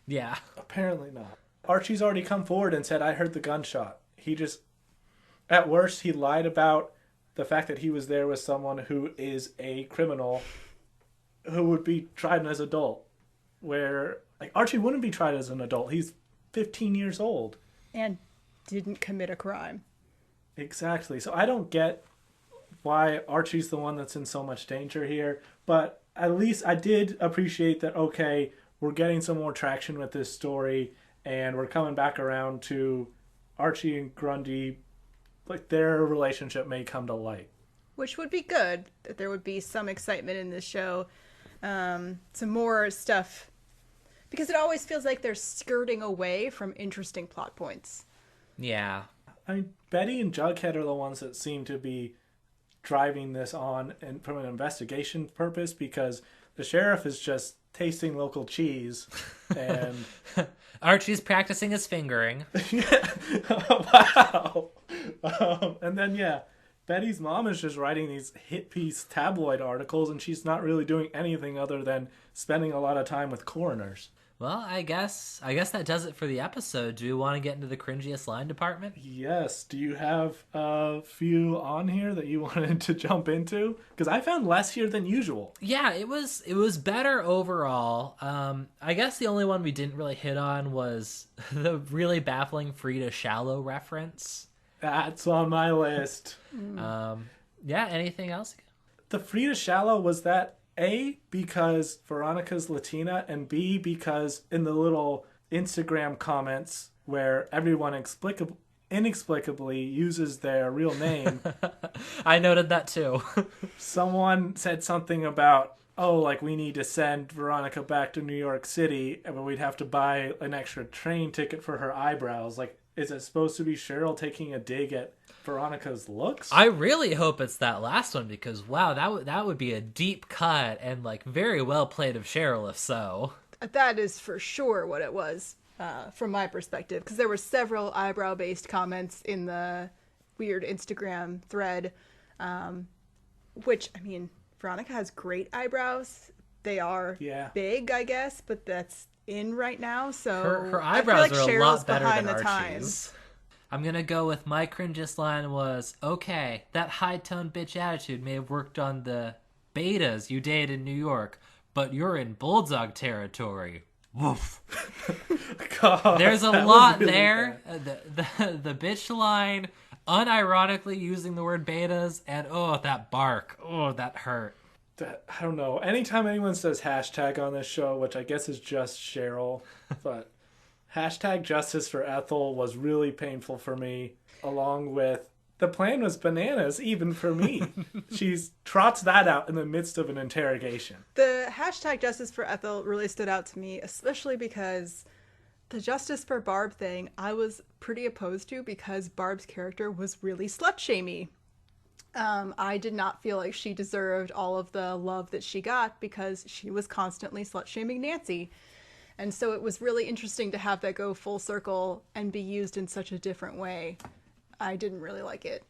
Yeah. Apparently not. Archie's already come forward and said, I heard the gunshot. He just, at worst, he lied about the fact that he was there with someone who is a criminal who would be tried as an adult. Where, like, Archie wouldn't be tried as an adult. He's 15 years old. And didn't commit a crime. Exactly. So I don't get why Archie's the one that's in so much danger here. But at least I did appreciate that, okay, we're getting some more traction with this story. And we're coming back around to Archie and Grundy. Like, their relationship may come to light. Which would be good. That there would be some excitement in this show. Some more stuff. Because it always feels like they're skirting away from interesting plot points. Yeah. I mean, Betty and Jughead are the ones that seem to be driving this on and from an investigation purpose, because the sheriff is just tasting local cheese and Archie's practicing his fingering. Wow. And then, yeah, Betty's mom is just writing these hit piece tabloid articles, and she's not really doing anything other than spending a lot of time with coroners. Well, I guess that does it for the episode. Do we want to get into the cringiest line department? Yes. Do you have a few on here that you wanted to jump into? Because I found less here than usual. Yeah, it was better overall. I guess the only one we didn't really hit on was the really baffling Frida Shallow reference. That's on my list. Yeah, anything else? The Frida Shallow, was that A, because Veronica's Latina, and B, because in the little Instagram comments where everyone inexplicably uses their real name. I noted that too. Someone said something about, oh, like, we need to send Veronica back to New York City, but we'd have to buy an extra train ticket for her eyebrows. Like, is it supposed to be Cheryl taking a dig at Veronica's looks? I really hope it's that last one, because wow, that would be a deep cut and like very well played of Cheryl if so. That is for sure what it was, from my perspective, because there were several eyebrow-based comments in the weird Instagram thread, which, I mean, Veronica has great eyebrows. They are big, I guess, but that's in right now, so her eyebrows are a lot better than the Archie's. times. I'm gonna go with my cringiest line was, okay, that high-toned bitch attitude may have worked on the betas you dated in New York, but you're in bulldog territory. Woof. God, there's a lot really there. The bitch line, unironically using the word betas, and oh, that bark. Oh, that hurt. I don't know. Anytime anyone says hashtag on this show, which I guess is just Cheryl, but hashtag justice for Ethel was really painful for me, along with the plan was bananas, even for me. She trots that out in the midst of an interrogation. The hashtag justice for Ethel really stood out to me, especially because the justice for Barb thing I was pretty opposed to, because Barb's character was really slut-shamey. I did not feel like she deserved all of the love that she got because she was constantly slut-shaming Nancy. And so it was really interesting to have that go full circle and be used in such a different way. I didn't really like it.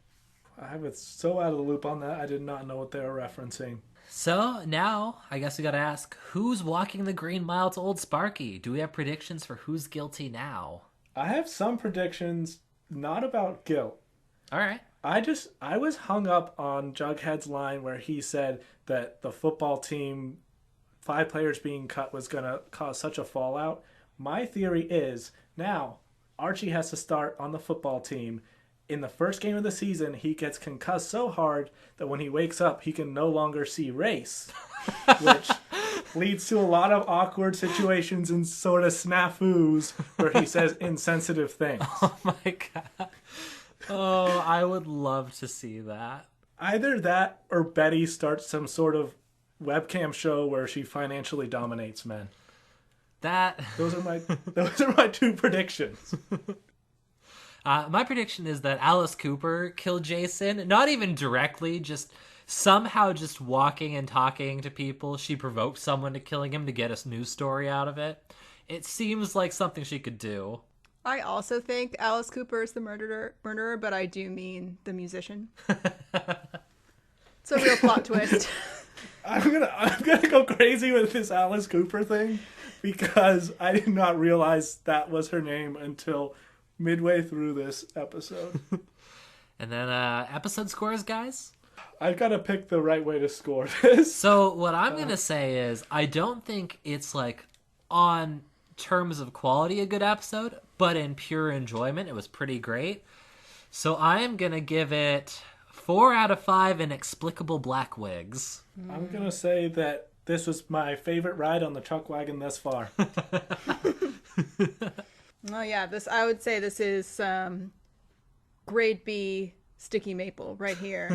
I was so out of the loop on that, I did not know what they were referencing. So now, I guess we gotta ask, who's walking the green mile to Old Sparky? Do we have predictions for who's guilty now? I have some predictions, not about guilt. All right. I was hung up on Jughead's line where he said that the football team, 5 players being cut, was going to cause such a fallout. My theory is now Archie has to start on the football team. In the first game of the season, he gets concussed so hard that when he wakes up, he can no longer see race, which leads to a lot of awkward situations and sort of snafus where he says insensitive things. Oh my god. Oh, I would love to see that. Either that or Betty starts some sort of webcam show where she financially dominates men. Those are my two predictions. My prediction is that Alice Cooper killed Jason, not even directly, just somehow just walking and talking to people. She provoked someone to killing him to get a news story out of it. It seems like something she could do. I also think Alice Cooper is the murderer, but I do mean the musician. It's a real plot twist. I'm gonna go crazy with this Alice Cooper thing because I did not realize that was her name until midway through this episode. And then episode scores, guys? I've got to pick the right way to score this. So what I'm going to say is I don't think it's like on terms of quality a good episode, but in pure enjoyment, it was pretty great. So I am going to give it 4 out of 5 inexplicable black wigs. I'm going to say that this was my favorite ride on the Chuck Wagon thus far. Oh yeah, I would say this is grade B sticky maple right here.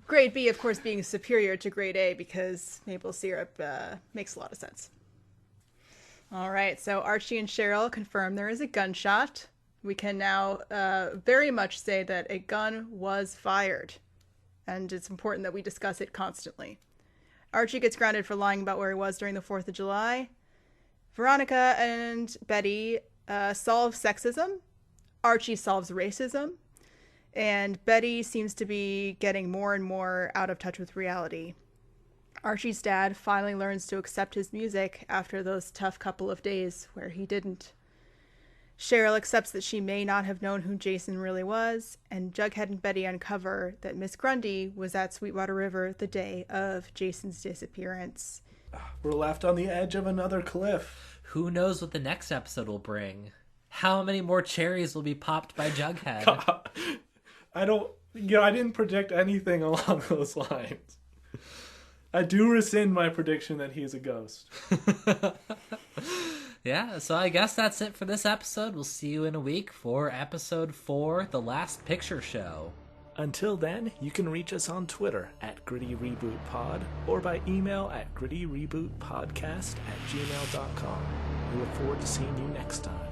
Grade B, of course, being superior to grade A because maple syrup makes a lot of sense. All right, so Archie and Cheryl confirm there is a gunshot. We can now very much say that a gun was fired, and it's important that we discuss it constantly. Archie gets grounded for lying about where he was during the 4th of July. Veronica and Betty solve sexism. Archie solves racism. And Betty seems to be getting more and more out of touch with reality. Archie's dad finally learns to accept his music after those tough couple of days where he didn't. Cheryl accepts that she may not have known who Jason really was, and Jughead and Betty uncover that Miss Grundy was at Sweetwater River the day of Jason's disappearance. We're left on the edge of another cliff. Who knows what the next episode will bring? How many more cherries will be popped by Jughead? God. I didn't predict anything along those lines. I do rescind my prediction that he's a ghost. Yeah, so I guess that's it for this episode. We'll see you in a week for episode 4, The Last Picture Show. Until then, you can reach us on Twitter at Gritty Reboot Pod or by email at grittyrebootpodcast@gmail.com. We look forward to seeing you next time.